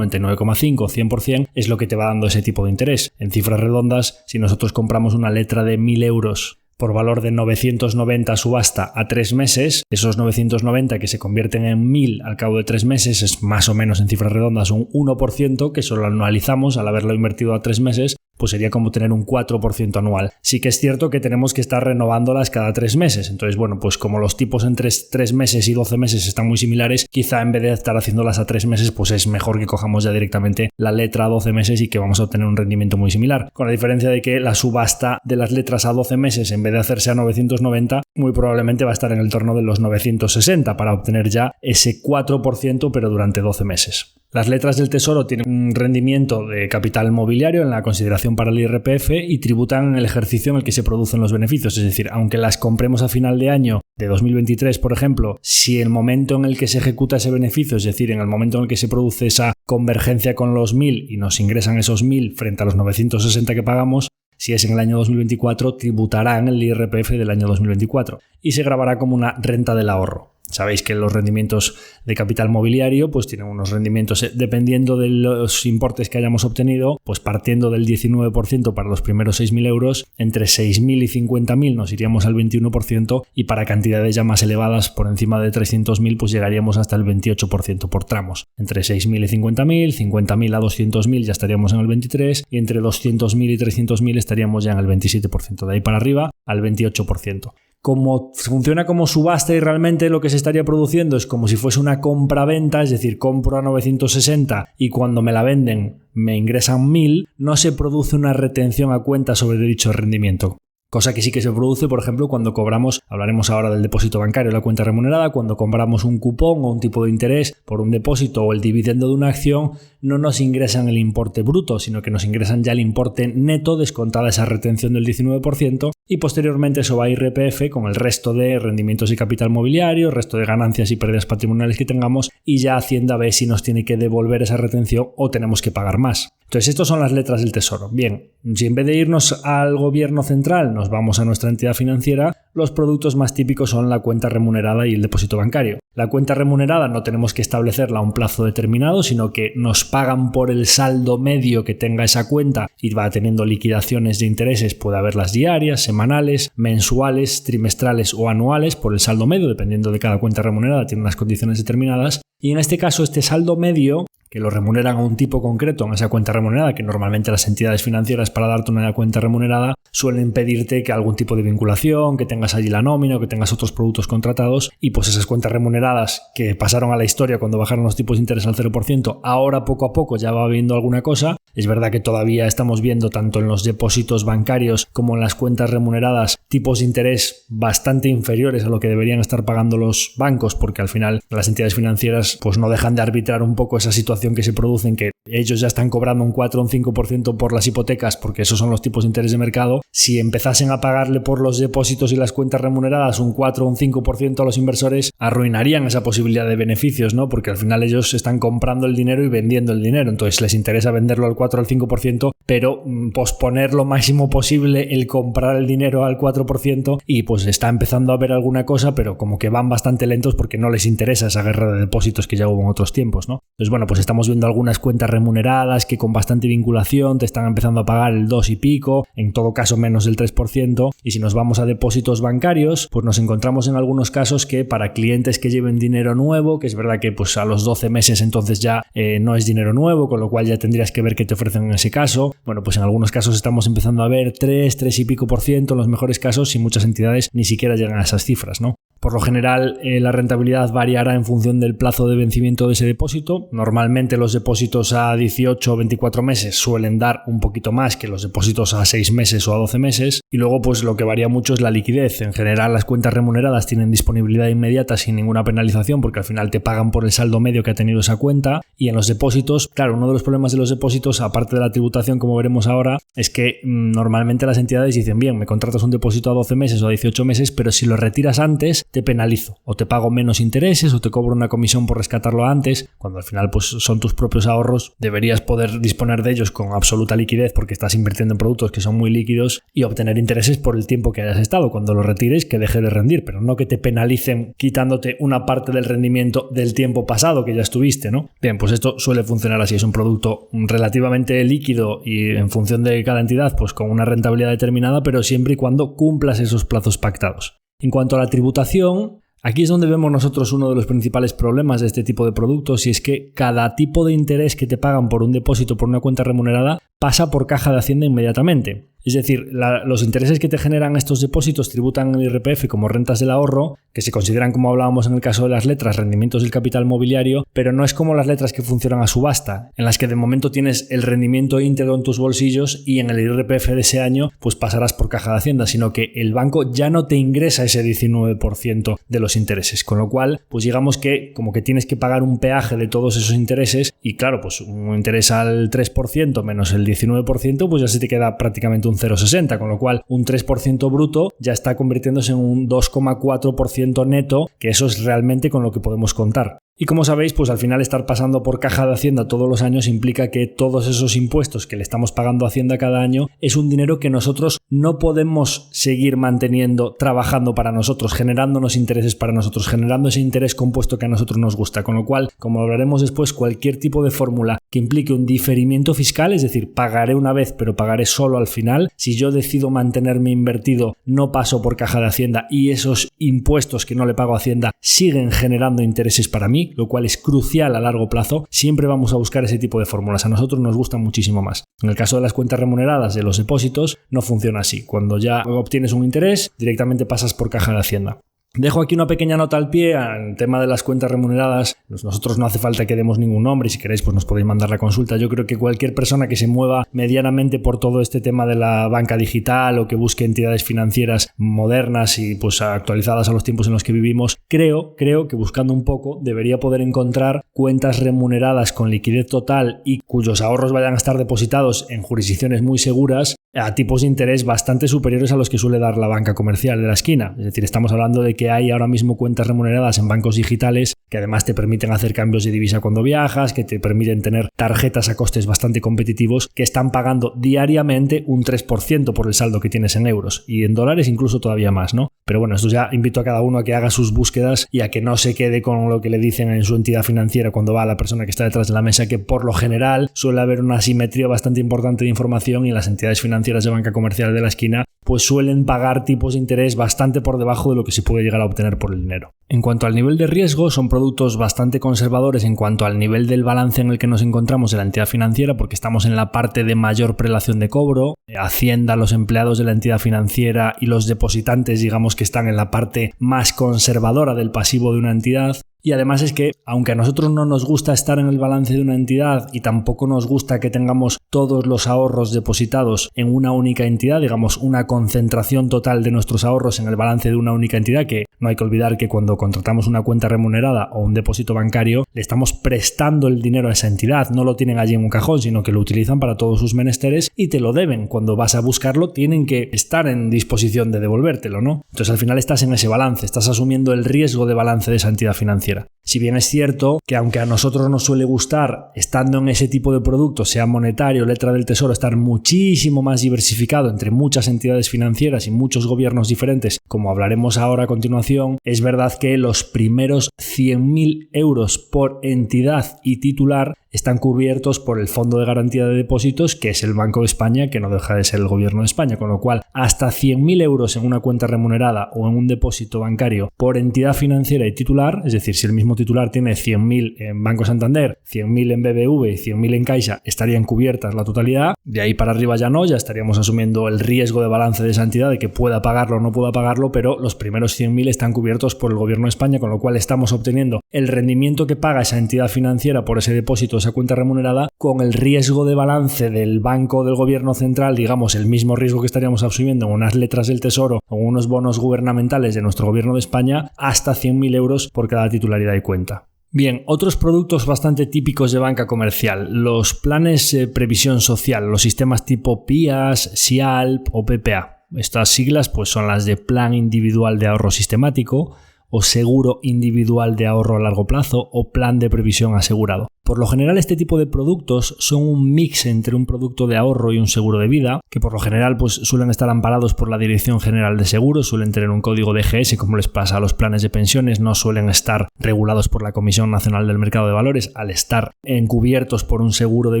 99,5, 100%, es lo que te va dando ese tipo de interés. En cifras redondas, si nosotros compramos una letra de 1.000 euros por valor de 990 subasta a 3 meses, esos 990 que se convierten en 1.000 al cabo de 3 meses es más o menos en cifras redondas un 1%, que solo anualizamos al haberlo invertido a 3 meses, pues sería como tener un 4% anual. Sí que es cierto que tenemos que estar renovándolas cada 3 meses. Entonces, bueno, pues como los tipos entre 3 meses y 12 meses están muy similares, quizá en vez de estar haciéndolas a 3 meses, pues es mejor que cojamos ya directamente la letra a 12 meses y que vamos a obtener un rendimiento muy similar. Con la diferencia de que la subasta de las letras a 12 meses, en vez de hacerse a 990, muy probablemente va a estar en el torno de los 960 para obtener ya ese 4%, pero durante 12 meses. Las letras del tesoro tienen un rendimiento de capital mobiliario en la consideración para el IRPF y tributan en el ejercicio en el que se producen los beneficios. Es decir, aunque las compremos a final de año de 2023, por ejemplo, si el momento en el que se ejecuta ese beneficio, es decir, en el momento en el que se produce esa convergencia con los 1.000 y nos ingresan esos 1.000 frente a los 960 que pagamos, si es en el año 2024, tributará en el IRPF del año 2024 y se grabará como una renta del ahorro. Sabéis que los rendimientos de capital mobiliario pues tienen unos rendimientos dependiendo de los importes que hayamos obtenido, pues partiendo del 19% para los primeros 6.000 euros, entre 6.000 y 50.000 nos iríamos al 21% y para cantidades ya más elevadas por encima de 300.000 pues llegaríamos hasta el 28% por tramos. Entre 6.000 y 50.000, 50.000 a 200.000 ya estaríamos en el 23% y entre 200.000 y 300.000 estaríamos ya en el 27%. De ahí para arriba al 28%. Como funciona como subasta y realmente lo que se estaría produciendo es como si fuese una compra-venta, es decir, compro a 960 y cuando me la venden me ingresan 1.000, no se produce una retención a cuenta sobre dicho rendimiento. Cosa que sí que se produce, por ejemplo, cuando cobramos, hablaremos ahora del depósito bancario, la cuenta remunerada, cuando compramos un cupón o un tipo de interés por un depósito o el dividendo de una acción, no nos ingresan el importe bruto, sino que nos ingresan ya el importe neto descontada esa retención del 19% y posteriormente eso va a IRPF con el resto de rendimientos y capital mobiliario, el resto de ganancias y pérdidas patrimoniales que tengamos y ya Hacienda ve si nos tiene que devolver esa retención o tenemos que pagar más. Entonces, estas son las letras del Tesoro. Bien, si en vez de irnos al gobierno central nos vamos a nuestra entidad financiera, los productos más típicos son la cuenta remunerada y el depósito bancario. La cuenta remunerada no tenemos que establecerla a un plazo determinado, sino que nos pagan por el saldo medio que tenga esa cuenta y va teniendo liquidaciones de intereses, puede haberlas diarias, semanales, mensuales, trimestrales o anuales por el saldo medio, dependiendo de cada cuenta remunerada, tiene unas condiciones determinadas. Y en este caso, este saldo medio, que lo remuneran a un tipo concreto en esa cuenta remunerada, que normalmente las entidades financieras para darte una cuenta remunerada suelen pedirte que algún tipo de vinculación, que tengas allí la nómina o que tengas otros productos contratados y pues esas cuentas remuneradas que pasaron a la historia cuando bajaron los tipos de interés al 0%, ahora poco a poco ya va viendo alguna cosa. Es verdad que todavía estamos viendo tanto en los depósitos bancarios como en las cuentas remuneradas tipos de interés bastante inferiores a lo que deberían estar pagando los bancos, porque al final las entidades financieras pues no dejan de arbitrar un poco esa situación que se produce en que ellos ya están cobrando un 4 o un 5% por las hipotecas porque esos son los tipos de interés de mercado. Si empezasen a pagarle por los depósitos y las cuentas remuneradas un 4 o un 5% a los inversores, arruinarían esa posibilidad de beneficios, ¿no? Porque al final ellos están comprando el dinero y vendiendo el dinero, entonces les interesa venderlo al 4 o al 5%, pero posponer lo máximo posible el comprar el dinero al 4% y pues está empezando a haber alguna cosa, pero como que van bastante lentos porque no les interesa esa guerra de depósitos que ya hubo en otros tiempos, ¿no? Entonces, bueno, pues estamos viendo algunas cuentas remuneradas que con bastante vinculación te están empezando a pagar el 2 y pico, en todo caso menos del 3%, y si nos vamos a depósitos bancarios, pues nos encontramos en algunos casos que para clientes que lleven dinero nuevo, que es verdad que pues a los 12 meses entonces ya no es dinero nuevo, con lo cual ya tendrías que ver qué te ofrecen en ese caso. Bueno, pues en algunos casos estamos empezando a ver 3 y pico por ciento en los mejores casos y muchas entidades ni siquiera llegan a esas cifras, ¿no? Por lo general, la rentabilidad variará en función del plazo de vencimiento de ese depósito. Normalmente los depósitos a 18 o 24 meses suelen dar un poquito más que los depósitos a 6 meses o a 12 meses. Y luego, pues lo que varía mucho es la liquidez. En general, las cuentas remuneradas tienen disponibilidad inmediata sin ninguna penalización porque al final te pagan por el saldo medio que ha tenido esa cuenta. Y en los depósitos, claro, uno de los problemas de los depósitos, aparte de la tributación, como veremos ahora, es que normalmente las entidades dicen, bien, me contratas un depósito a 12 meses o a 18 meses, pero si lo retiras antes, te penalizo, o te pago menos intereses, o te cobro una comisión por rescatarlo antes, cuando al final pues son tus propios ahorros, deberías poder disponer de ellos con absoluta liquidez porque estás invirtiendo en productos que son muy líquidos y obtener intereses por el tiempo que hayas estado. Cuando lo retires, que deje de rendir, pero no que te penalicen quitándote una parte del rendimiento del tiempo pasado que ya estuviste, ¿no? Bien, pues esto suele funcionar así, es un producto relativamente líquido y en función de cada entidad, pues con una rentabilidad determinada, pero siempre y cuando cumplas esos plazos pactados. En cuanto a la tributación, aquí es donde vemos nosotros uno de los principales problemas de este tipo de productos y es que cada tipo de interés que te pagan por un depósito por una cuenta remunerada pasa por caja de Hacienda inmediatamente. Es decir, los intereses que te generan estos depósitos tributan el IRPF como rentas del ahorro, que se consideran, como hablábamos en el caso de las letras, rendimientos del capital mobiliario, pero no es como las letras que funcionan a subasta, en las que de momento tienes el rendimiento íntegro en tus bolsillos y en el IRPF de ese año pues pasarás por caja de Hacienda, sino que el banco ya no te ingresa ese 19% de los intereses, con lo cual pues digamos que como que tienes que pagar un peaje de todos esos intereses y claro, pues un interés al 3% menos el 19% pues ya se te queda prácticamente un 0,60, con lo cual un 3% bruto ya está convirtiéndose en un 2,4% neto, que eso es realmente con lo que podemos contar. Y como sabéis, pues al final estar pasando por caja de Hacienda todos los años implica que todos esos impuestos que le estamos pagando a Hacienda cada año es un dinero que nosotros no podemos seguir manteniendo, trabajando para nosotros, generándonos intereses para nosotros, generando ese interés compuesto que a nosotros nos gusta. Con lo cual, como hablaremos después, cualquier tipo de fórmula que implique un diferimiento fiscal, es decir, pagaré una vez pero pagaré solo al final, si yo decido mantenerme invertido, no paso por caja de Hacienda y esos impuestos que no le pago a Hacienda siguen generando intereses para mí, lo cual es crucial a largo plazo, siempre vamos a buscar ese tipo de fórmulas. A nosotros nos gustan muchísimo más. En el caso de las cuentas remuneradas de los depósitos, no funciona así. Cuando ya obtienes un interés, directamente pasas por caja de Hacienda. Dejo aquí una pequeña nota al pie en tema de las cuentas remuneradas. Nosotros no hace falta que demos ningún nombre y si queréis pues nos podéis mandar la consulta. Yo creo que cualquier persona que se mueva medianamente por todo este tema de la banca digital o que busque entidades financieras modernas y pues actualizadas a los tiempos en los que vivimos, creo que buscando un poco debería poder encontrar cuentas remuneradas con liquidez total y cuyos ahorros vayan a estar depositados en jurisdicciones muy seguras a tipos de interés bastante superiores a los que suele dar la banca comercial de la esquina. Es decir, estamos hablando de que hay ahora mismo cuentas remuneradas en bancos digitales que además te permiten hacer cambios de divisa cuando viajas, que te permiten tener tarjetas a costes bastante competitivos que están pagando diariamente un 3% por el saldo que tienes en euros y en dólares incluso todavía más, ¿no? Pero bueno, esto ya invito a cada uno a que haga sus búsquedas y a que no se quede con lo que le dicen en su entidad financiera cuando va a la persona que está detrás de la mesa, que por lo general suele haber una asimetría bastante importante de información y las entidades financieras de banca comercial de la esquina pues suelen pagar tipos de interés bastante por debajo de lo que se puede llegar a obtener por el dinero. En cuanto al nivel de riesgo, son productos bastante conservadores en cuanto al nivel del balance en el que nos encontramos en la entidad financiera, porque estamos en la parte de mayor prelación de cobro. Hacienda, los empleados de la entidad financiera y los depositantes, digamos que están en la parte más conservadora del pasivo de una entidad. Y además es que, aunque a nosotros no nos gusta estar en el balance de una entidad y tampoco nos gusta que tengamos todos los ahorros depositados en una única entidad, digamos una concentración total de nuestros ahorros en el balance de una única entidad, que no hay que olvidar que cuando contratamos una cuenta remunerada o un depósito bancario, le estamos prestando el dinero a esa entidad, no lo tienen allí en un cajón, sino que lo utilizan para todos sus menesteres y te lo deben. Cuando vas a buscarlo, tienen que estar en disposición de devolvértelo, ¿no? Entonces al final estás en ese balance, estás asumiendo el riesgo de balance de esa entidad financiera. Si bien es cierto que aunque a nosotros nos suele gustar, estando en ese tipo de productos, sea monetario, letra del tesoro, estar muchísimo más diversificado entre muchas entidades financieras y muchos gobiernos diferentes, como hablaremos ahora a continuación, es verdad que los primeros 100.000 euros por entidad y titular están cubiertos por el Fondo de Garantía de Depósitos, que es el Banco de España, que no deja de ser el Gobierno de España, con lo cual hasta 100.000 euros en una cuenta remunerada o en un depósito bancario por entidad financiera y titular, es decir, si el mismo titular tiene 100.000 en Banco Santander, 100.000 en BBV y 100.000 en Caixa, estarían cubiertas la totalidad. De ahí para arriba ya no, ya estaríamos asumiendo el riesgo de balance de esa entidad, de que pueda pagarlo o no pueda pagarlo, pero los primeros 100.000 están cubiertos por el Gobierno de España, con lo cual estamos obteniendo el rendimiento que paga esa entidad financiera por ese depósito, esa cuenta remunerada, con el riesgo de balance del banco del gobierno central, digamos el mismo riesgo que estaríamos asumiendo en unas letras del tesoro o en unos bonos gubernamentales de nuestro gobierno de España, hasta 100.000 euros por cada titularidad y cuenta. Bien, otros productos bastante típicos de banca comercial, los planes previsión social, los sistemas tipo PIAS, SIALP o PPA. Estas siglas pues son las de Plan Individual de Ahorro Sistemático o Seguro Individual de Ahorro a Largo Plazo o Plan de Previsión Asegurado. Por lo general este tipo de productos son un mix entre un producto de ahorro y un seguro de vida, que por lo general pues suelen estar amparados por la Dirección General de Seguros, suelen tener un código DGS como les pasa a los planes de pensiones, no suelen estar regulados por la Comisión Nacional del Mercado de Valores. Al estar encubiertos por un seguro de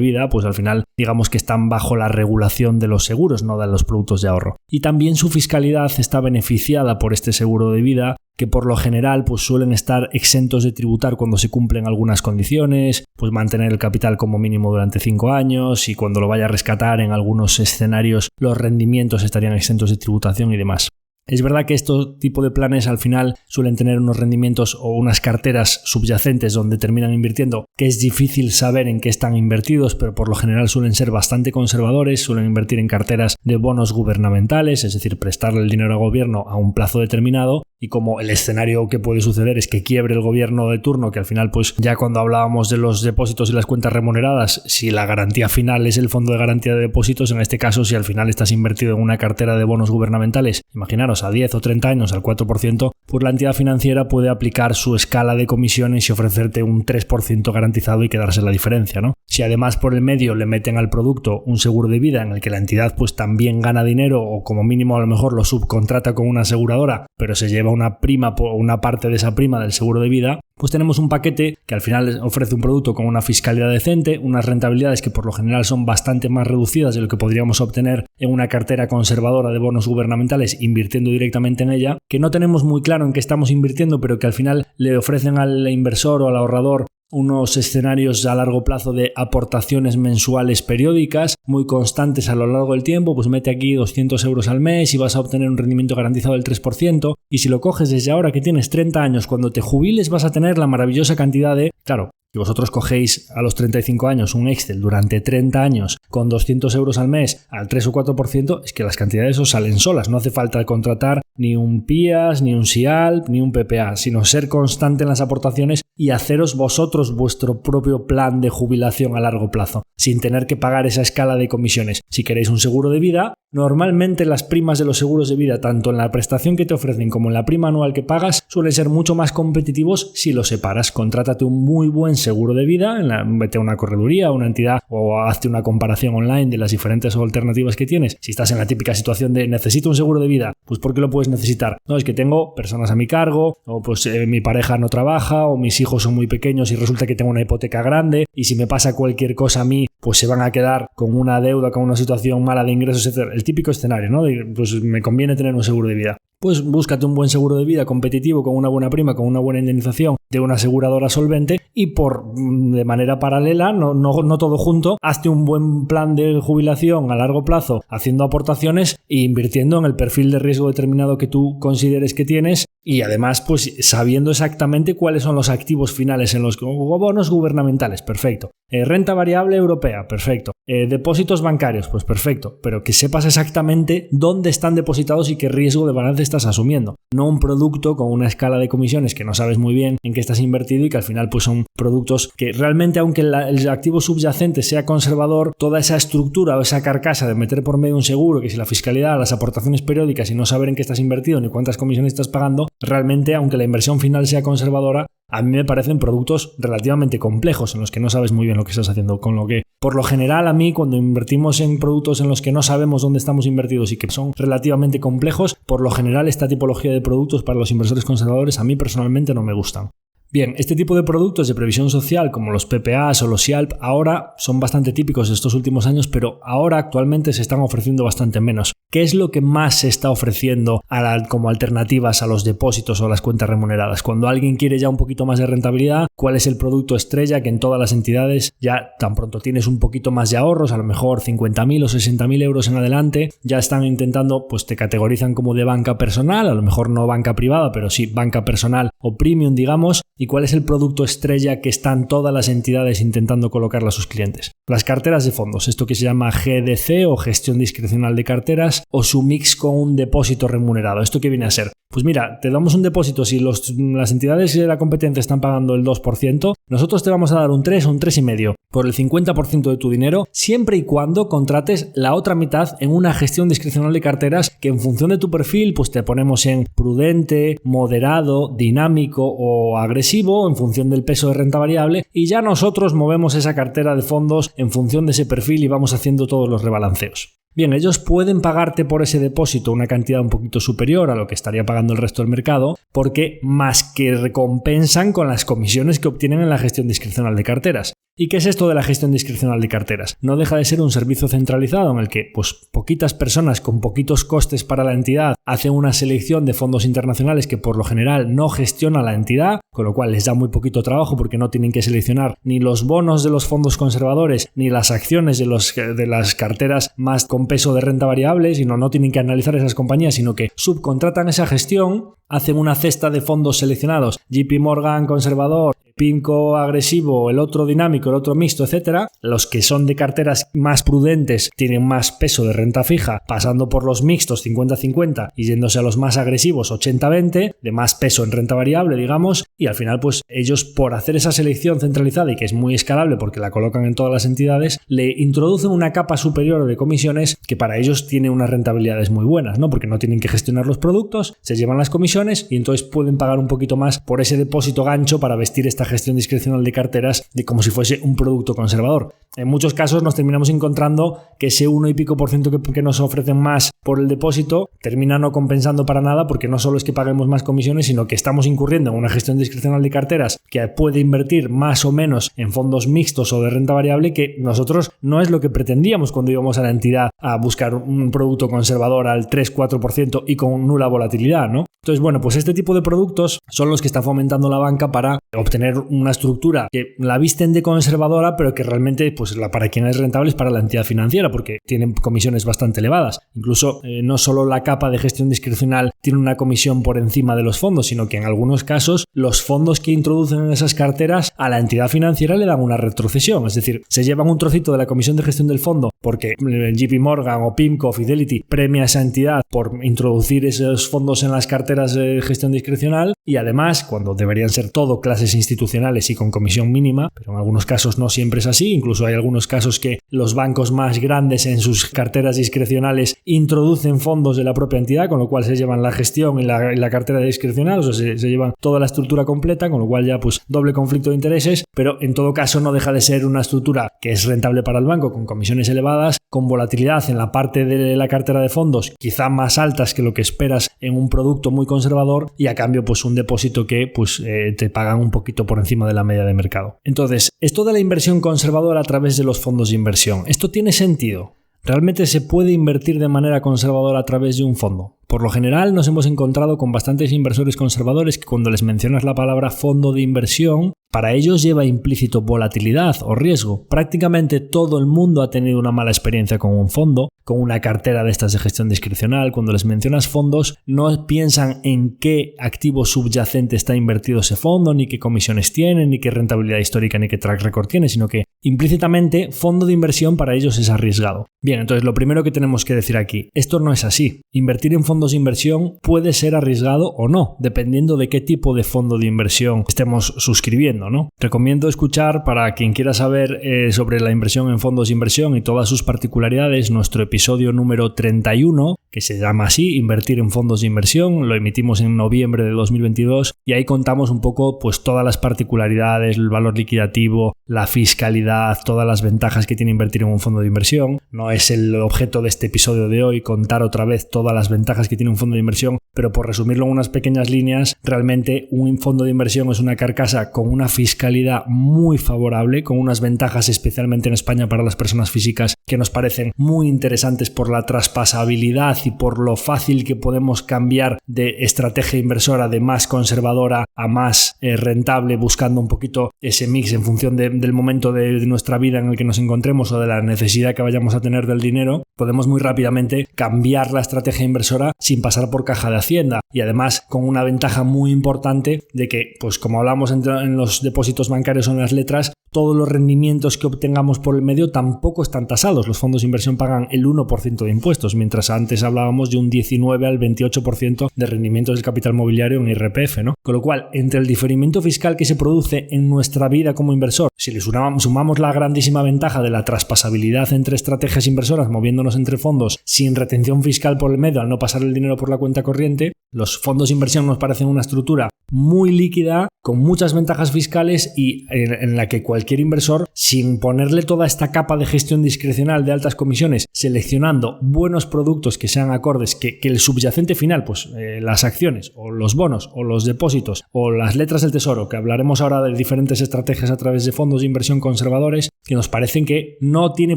vida, pues al final digamos que están bajo la regulación de los seguros, no de los productos de ahorro. Y también su fiscalidad está beneficiada por este seguro de vida, que por lo general pues suelen estar exentos de tributar cuando se cumplen algunas condiciones, pues mantener el capital como mínimo durante 5 años y cuando lo vaya a rescatar en algunos escenarios los rendimientos estarían exentos de tributación y demás. Es verdad que este tipo de planes al final suelen tener unos rendimientos o unas carteras subyacentes donde terminan invirtiendo, que es difícil saber en qué están invertidos, pero por lo general suelen ser bastante conservadores, suelen invertir en carteras de bonos gubernamentales, es decir, prestarle el dinero al gobierno a un plazo determinado. Y como el escenario que puede suceder es que quiebre el gobierno de turno, que al final pues ya cuando hablábamos de los depósitos y las cuentas remuneradas, si la garantía final es el Fondo de Garantía de Depósitos, en este caso si al final estás invertido en una cartera de bonos gubernamentales, imaginaros a 10 o 30 años al 4%, pues la entidad financiera puede aplicar su escala de comisiones y ofrecerte un 3% garantizado y quedarse la diferencia, ¿no? Si además por el medio le meten al producto un seguro de vida en el que la entidad pues también gana dinero o como mínimo a lo mejor lo subcontrata con una aseguradora, pero se lleva una prima por una parte de esa prima del seguro de vida, pues tenemos un paquete que al final ofrece un producto con una fiscalidad decente, unas rentabilidades que por lo general son bastante más reducidas de lo que podríamos obtener en una cartera conservadora de bonos gubernamentales invirtiendo directamente en ella, que no tenemos muy claro en qué estamos invirtiendo, pero que al final le ofrecen al inversor o al ahorrador unos escenarios a largo plazo de aportaciones mensuales periódicas, muy constantes a lo largo del tiempo, pues mete aquí 200 euros al mes y vas a obtener un rendimiento garantizado del 3%, y si lo coges desde ahora que tienes 30 años, cuando te jubiles vas a tener la maravillosa cantidad de... Claro, si vosotros cogéis a los 35 años un Excel durante 30 años con 200 euros al mes al 3 o 4%, es que las cantidades os salen solas. No hace falta contratar ni un PIAS, ni un SIALP, ni un PPA, sino ser constante en las aportaciones y haceros vosotros vuestro propio plan de jubilación a largo plazo, sin tener que pagar esa escala de comisiones. Si queréis un seguro de vida, normalmente las primas de los seguros de vida, tanto en la prestación que te ofrecen como en la prima anual que pagas, suelen ser mucho más competitivos si los separas. Contrátate un muy buen seguro de vida, vete a una correduría, a una entidad, o hazte una comparación online de las diferentes alternativas que tienes. Si estás en la típica situación de necesito un seguro de vida, pues ¿por qué lo puedes necesitar? No, es que tengo personas a mi cargo, o pues mi pareja no trabaja, o mis hijos son muy pequeños y resulta que tengo una hipoteca grande, y si me pasa cualquier cosa a mí, pues se van a quedar con una deuda, con una situación mala de ingresos, etc. El típico escenario, ¿no? Pues me conviene tener un seguro de vida. Pues búscate un buen seguro de vida competitivo, con una buena prima, con una buena indemnización de una aseguradora solvente, y de manera paralela, no todo junto, hazte un buen plan de jubilación a largo plazo, haciendo aportaciones e invirtiendo en el perfil de riesgo determinado que tú consideres que tienes, y además pues sabiendo exactamente cuáles son los activos finales en los bonos gubernamentales, perfecto. Renta variable europea, perfecto. Depósitos bancarios, pues perfecto, pero que sepas exactamente dónde están depositados y qué riesgo de balance estás asumiendo. No un producto con una escala de comisiones que no sabes muy bien en qué estás invertido y que al final pues son productos que realmente, aunque el activo subyacente sea conservador, toda esa estructura o esa carcasa de meter por medio un seguro, que si la fiscalidad, las aportaciones periódicas y no saber en qué estás invertido ni cuántas comisiones estás pagando, realmente, aunque la inversión final sea conservadora, a mí me parecen productos relativamente complejos en los que no sabes muy bien lo que estás haciendo, con lo que, por lo general, a mí cuando invertimos en productos en los que no sabemos dónde estamos invertidos y que son relativamente complejos, por lo general esta tipología de productos para los inversores conservadores a mí personalmente no me gustan. Bien, este tipo de productos de previsión social como los PPAs o los SIALP ahora son bastante típicos de estos últimos años, pero ahora actualmente se están ofreciendo bastante menos. ¿Qué es lo que más se está ofreciendo como alternativas a los depósitos o a las cuentas remuneradas? Cuando alguien quiere ya un poquito más de rentabilidad, ¿cuál es el producto estrella que en todas las entidades ya tan pronto tienes un poquito más de ahorros, a lo mejor 50.000 o 60.000 euros en adelante, ya están intentando, pues te categorizan como de banca personal, a lo mejor no banca privada, pero sí banca personal o premium, digamos? ¿Y cuál es el producto estrella que están todas las entidades intentando colocarle a sus clientes? Las carteras de fondos, esto que se llama GDC o gestión discrecional de carteras, o su mix con un depósito remunerado. ¿Esto qué viene a ser? Pues mira, te damos un depósito, si las entidades de la competencia están pagando el 2%, nosotros te vamos a dar un 3 o un 3,5% por el 50% de tu dinero, siempre y cuando contrates la otra mitad en una gestión discrecional de carteras que en función de tu perfil pues te ponemos en prudente, moderado, dinámico o agresivo en función del peso de renta variable, y ya nosotros movemos esa cartera de fondos en función de ese perfil y vamos haciendo todos los rebalanceos. Bien, ellos pueden pagarte por ese depósito una cantidad un poquito superior a lo que estaría pagando el resto del mercado, porque más que recompensan con las comisiones que obtienen en la gestión discrecional de carteras. ¿Y qué es esto de la gestión discrecional de carteras? No deja de ser un servicio centralizado en el que pues, poquitas personas con poquitos costes para la entidad hacen una selección de fondos internacionales que por lo general no gestiona la entidad, con lo cual les da muy poquito trabajo porque no tienen que seleccionar ni los bonos de los fondos conservadores ni las acciones de las carteras más con peso de renta variable, sino no tienen que analizar esas compañías, sino que subcontratan esa gestión, hacen una cesta de fondos seleccionados, JP Morgan conservador, PIMCO agresivo, el otro dinámico, el otro mixto, etcétera. Los que son de carteras más prudentes tienen más peso de renta fija, pasando por los mixtos 50-50 y yéndose a los más agresivos 80-20, de más peso en renta variable, digamos, y al final pues ellos, por hacer esa selección centralizada y que es muy escalable porque la colocan en todas las entidades, le introducen una capa superior de comisiones que para ellos tiene unas rentabilidades muy buenas, ¿no? Porque no tienen que gestionar los productos, se llevan las comisiones y entonces pueden pagar un poquito más por ese depósito gancho para vestir esta gestión discrecional de carteras de como si fuese un producto conservador. En muchos casos nos terminamos encontrando que ese 1 y pico % que nos ofrecen más por el depósito termina no compensando para nada, porque no solo es que paguemos más comisiones, sino que estamos incurriendo en una gestión discrecional de carteras que puede invertir más o menos en fondos mixtos o de renta variable, que nosotros no es lo que pretendíamos cuando íbamos a la entidad a buscar un producto conservador al 3-4% y con nula volatilidad, ¿no? Entonces, bueno, pues este tipo de productos son los que está fomentando la banca para obtener tener una estructura que la visten de conservadora, pero que realmente pues para quien es rentable es para la entidad financiera, porque tienen comisiones bastante elevadas. Incluso no solo la capa de gestión discrecional tiene una comisión por encima de los fondos, sino que en algunos casos los fondos que introducen en esas carteras a la entidad financiera le dan una retrocesión, es decir, se llevan un trocito de la comisión de gestión del fondo porque JP Morgan o PIMCO o Fidelity premia a esa entidad por introducir esos fondos en las carteras de gestión discrecional, y además, cuando deberían ser todo clases institucionales y con comisión mínima, pero en algunos casos no siempre es así, incluso hay algunos casos que los bancos más grandes en sus carteras discrecionales introducen fondos de la propia entidad, con lo cual se llevan la gestión y la cartera discrecional, o sea, se llevan toda la estructura completa, con lo cual ya pues doble conflicto de intereses, pero en todo caso no deja de ser una estructura que es rentable para el banco, con comisiones elevadas, con volatilidad en la parte de la cartera de fondos quizá más altas que lo que esperas en un producto muy conservador, y a cambio pues un depósito que pues te pagan un poquito por encima de la media de mercado. Entonces, esto de la inversión conservadora a través de los fondos de inversión, ¿esto tiene sentido? ¿Realmente se puede invertir de manera conservadora a través de un fondo? Por lo general nos hemos encontrado con bastantes inversores conservadores que cuando les mencionas la palabra fondo de inversión, para ellos lleva implícito volatilidad o riesgo. Prácticamente todo el mundo ha tenido una mala experiencia con un fondo, con una cartera de estas de gestión discrecional. Cuando les mencionas fondos, no piensan en qué activo subyacente está invertido ese fondo, ni qué comisiones tiene, ni qué rentabilidad histórica, ni qué track record tiene, sino que implícitamente fondo de inversión para ellos es arriesgado. Bien, entonces lo primero que tenemos que decir aquí, esto no es así. Invertir en fondos de inversión puede ser arriesgado o no, dependiendo de qué tipo de fondo de inversión estemos suscribiendo, ¿no? Recomiendo escuchar, para quien quiera saber sobre la inversión en fondos de inversión y todas sus particularidades, nuestro episodio número 31, que se llama así, Invertir en fondos de inversión. Lo emitimos en noviembre de 2022 y ahí contamos un poco pues todas las particularidades, el valor liquidativo, la fiscalidad, todas las ventajas que tiene invertir en un fondo de inversión. No es el objeto de este episodio de hoy contar otra vez todas las ventajas que tiene un fondo de inversión, pero por resumirlo en unas pequeñas líneas, realmente un fondo de inversión es una carcasa con una fiscalidad muy favorable, con unas ventajas especialmente en España para las personas físicas que nos parecen muy interesantes por la traspasabilidad y por lo fácil que podemos cambiar de estrategia inversora de más conservadora a más rentable, buscando un poquito ese mix en función del momento de nuestra vida en el que nos encontremos o de la necesidad que vayamos a tener del dinero. Podemos muy rápidamente cambiar la estrategia inversora sin pasar por caja de Hacienda, y además con una ventaja muy importante de que, pues como hablamos en los depósitos bancarios o en las letras, todos los rendimientos que obtengamos por el medio tampoco están tasados. Los fondos de inversión pagan el 1% de impuestos, mientras antes hablábamos de un 19 al 28% de rendimientos del capital mobiliario en IRPF, ¿no? Con lo cual, entre el diferimiento fiscal que se produce en nuestra vida como inversor, si le sumamos la grandísima ventaja de la traspasabilidad entre estrategias inversoras moviéndonos entre fondos sin retención fiscal por el medio al no pasar el dinero por la cuenta corriente, los fondos de inversión nos parecen una estructura muy líquida, con muchas ventajas fiscales y en la que cualquier inversor, sin ponerle toda esta capa de gestión discrecional de altas comisiones, seleccionando buenos productos que sean acordes, que el subyacente final, pues las acciones o los bonos o los depósitos o las letras del tesoro, que hablaremos ahora de diferentes estrategias a través de fondos de inversión conservadores, que nos parecen que no tiene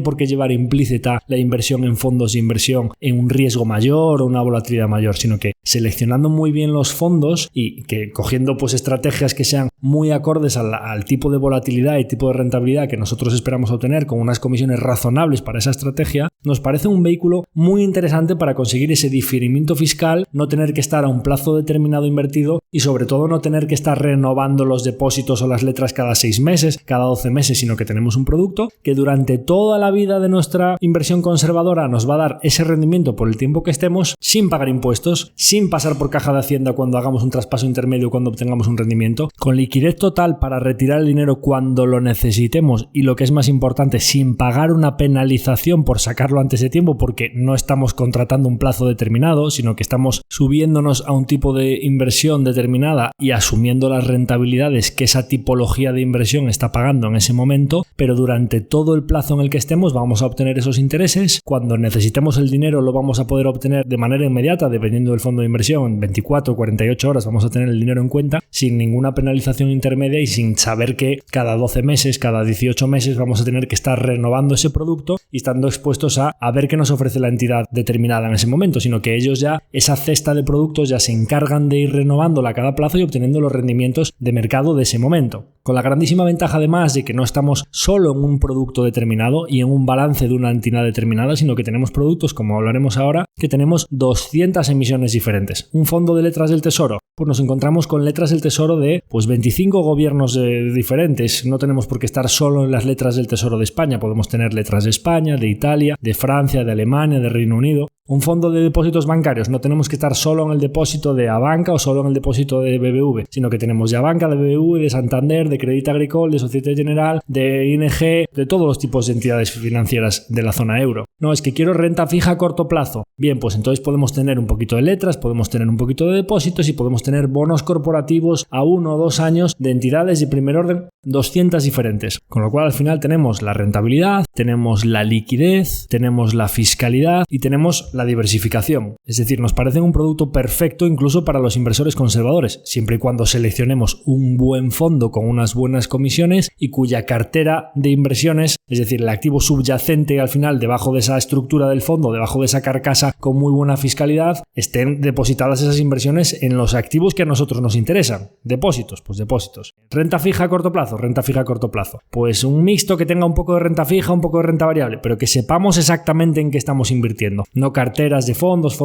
por qué llevar implícita la inversión en fondos de inversión en un riesgo mayor o una volatilidad mayor, sino que seleccionando muy bien los fondos y que cogiendo pues estrategias que sean muy acordes al tipo de volatilidad y tipo de rentabilidad que nosotros esperamos obtener con unas comisiones razonables para esa estrategia, nos parece un vehículo muy interesante para conseguir ese diferimiento fiscal, no tener que estar a un plazo determinado invertido y sobre todo no tener que estar renovando los depósitos o las letras cada 6 meses, cada 12 meses, sino que tenemos un producto que durante toda la vida de nuestra inversión conservadora nos va a dar ese rendimiento por el tiempo que estemos, sin pagar impuestos, sin pasar por caja de Hacienda cuando hagamos un traspaso intermedio, cuando obtengamos un rendimiento, con liquidez total para retirar el dinero cuando lo necesitemos y, lo que es más importante, sin pagar una penalización por sacarlo antes de tiempo, porque no estamos contratando un plazo determinado, sino que estamos subiéndonos a un tipo de inversión determinada y asumiendo las rentabilidades que esa tipología de inversión está pagando en ese momento, pero durante todo el plazo en el que estemos vamos a obtener esos intereses. Cuando necesitemos el dinero lo vamos a poder obtener de manera inmediata, dependiendo del fondo de inversión, en 24 o 48 horas vamos a tener el dinero en cuenta, sin ninguna penalización intermedia y sin saber que cada 12 meses, cada 18 meses vamos a tener que estar renovando ese producto y estando expuestos a ver qué nos ofrece la entidad determinada en ese momento, sino que ellos ya, esa cesta de productos ya se encargan de ir renovándola a cada plazo y obteniendo los rendimientos de mercado de ese momento. Con la grandísima ventaja además de que no estamos solo en un producto determinado y en un balance de una entidad determinada, sino que tenemos productos, como hablaremos ahora, que tenemos 200 emisiones diferentes. Un fondo de letras del Tesoro, pues nos encontramos con letras del Tesoro de 25 gobiernos diferentes. No tenemos por qué estar solo en las letras del Tesoro de España, podemos tener letras de España, de Italia, de Francia, de Alemania, de Reino Unido. Un fondo de depósitos bancarios, no tenemos que estar solo en el depósito de Abanca o solo en el depósito de BBV, sino que tenemos de Abanca, de BBV, de Santander, de Crédit Agricole, de Société Générale, de ING, de todos los tipos de entidades financieras de la zona euro. No, es que quiero renta fija a corto plazo. Bien, pues entonces podemos tener un poquito de letras, podemos tener un poquito de depósitos y podemos tener bonos corporativos a 1 o 2 años de entidades de primer orden, 200 diferentes. Con lo cual al final tenemos la rentabilidad, tenemos la liquidez, tenemos la fiscalidad y tenemos la diversificación. Es decir, nos parece un producto perfecto incluso para los inversores conservadores, siempre y cuando seleccionemos un buen fondo con unas buenas comisiones y cuya cartera de inversiones, es decir, el activo subyacente al final debajo de esa estructura del fondo, debajo de esa carcasa con muy buena fiscalidad, estén depositadas esas inversiones en los activos que a nosotros nos interesan. Depósitos, pues depósitos. Renta fija a corto plazo, renta fija a corto plazo. Pues un mixto que tenga un poco de renta fija, un poco de renta variable, pero que sepamos exactamente en qué estamos invirtiendo. No carteras de fondos,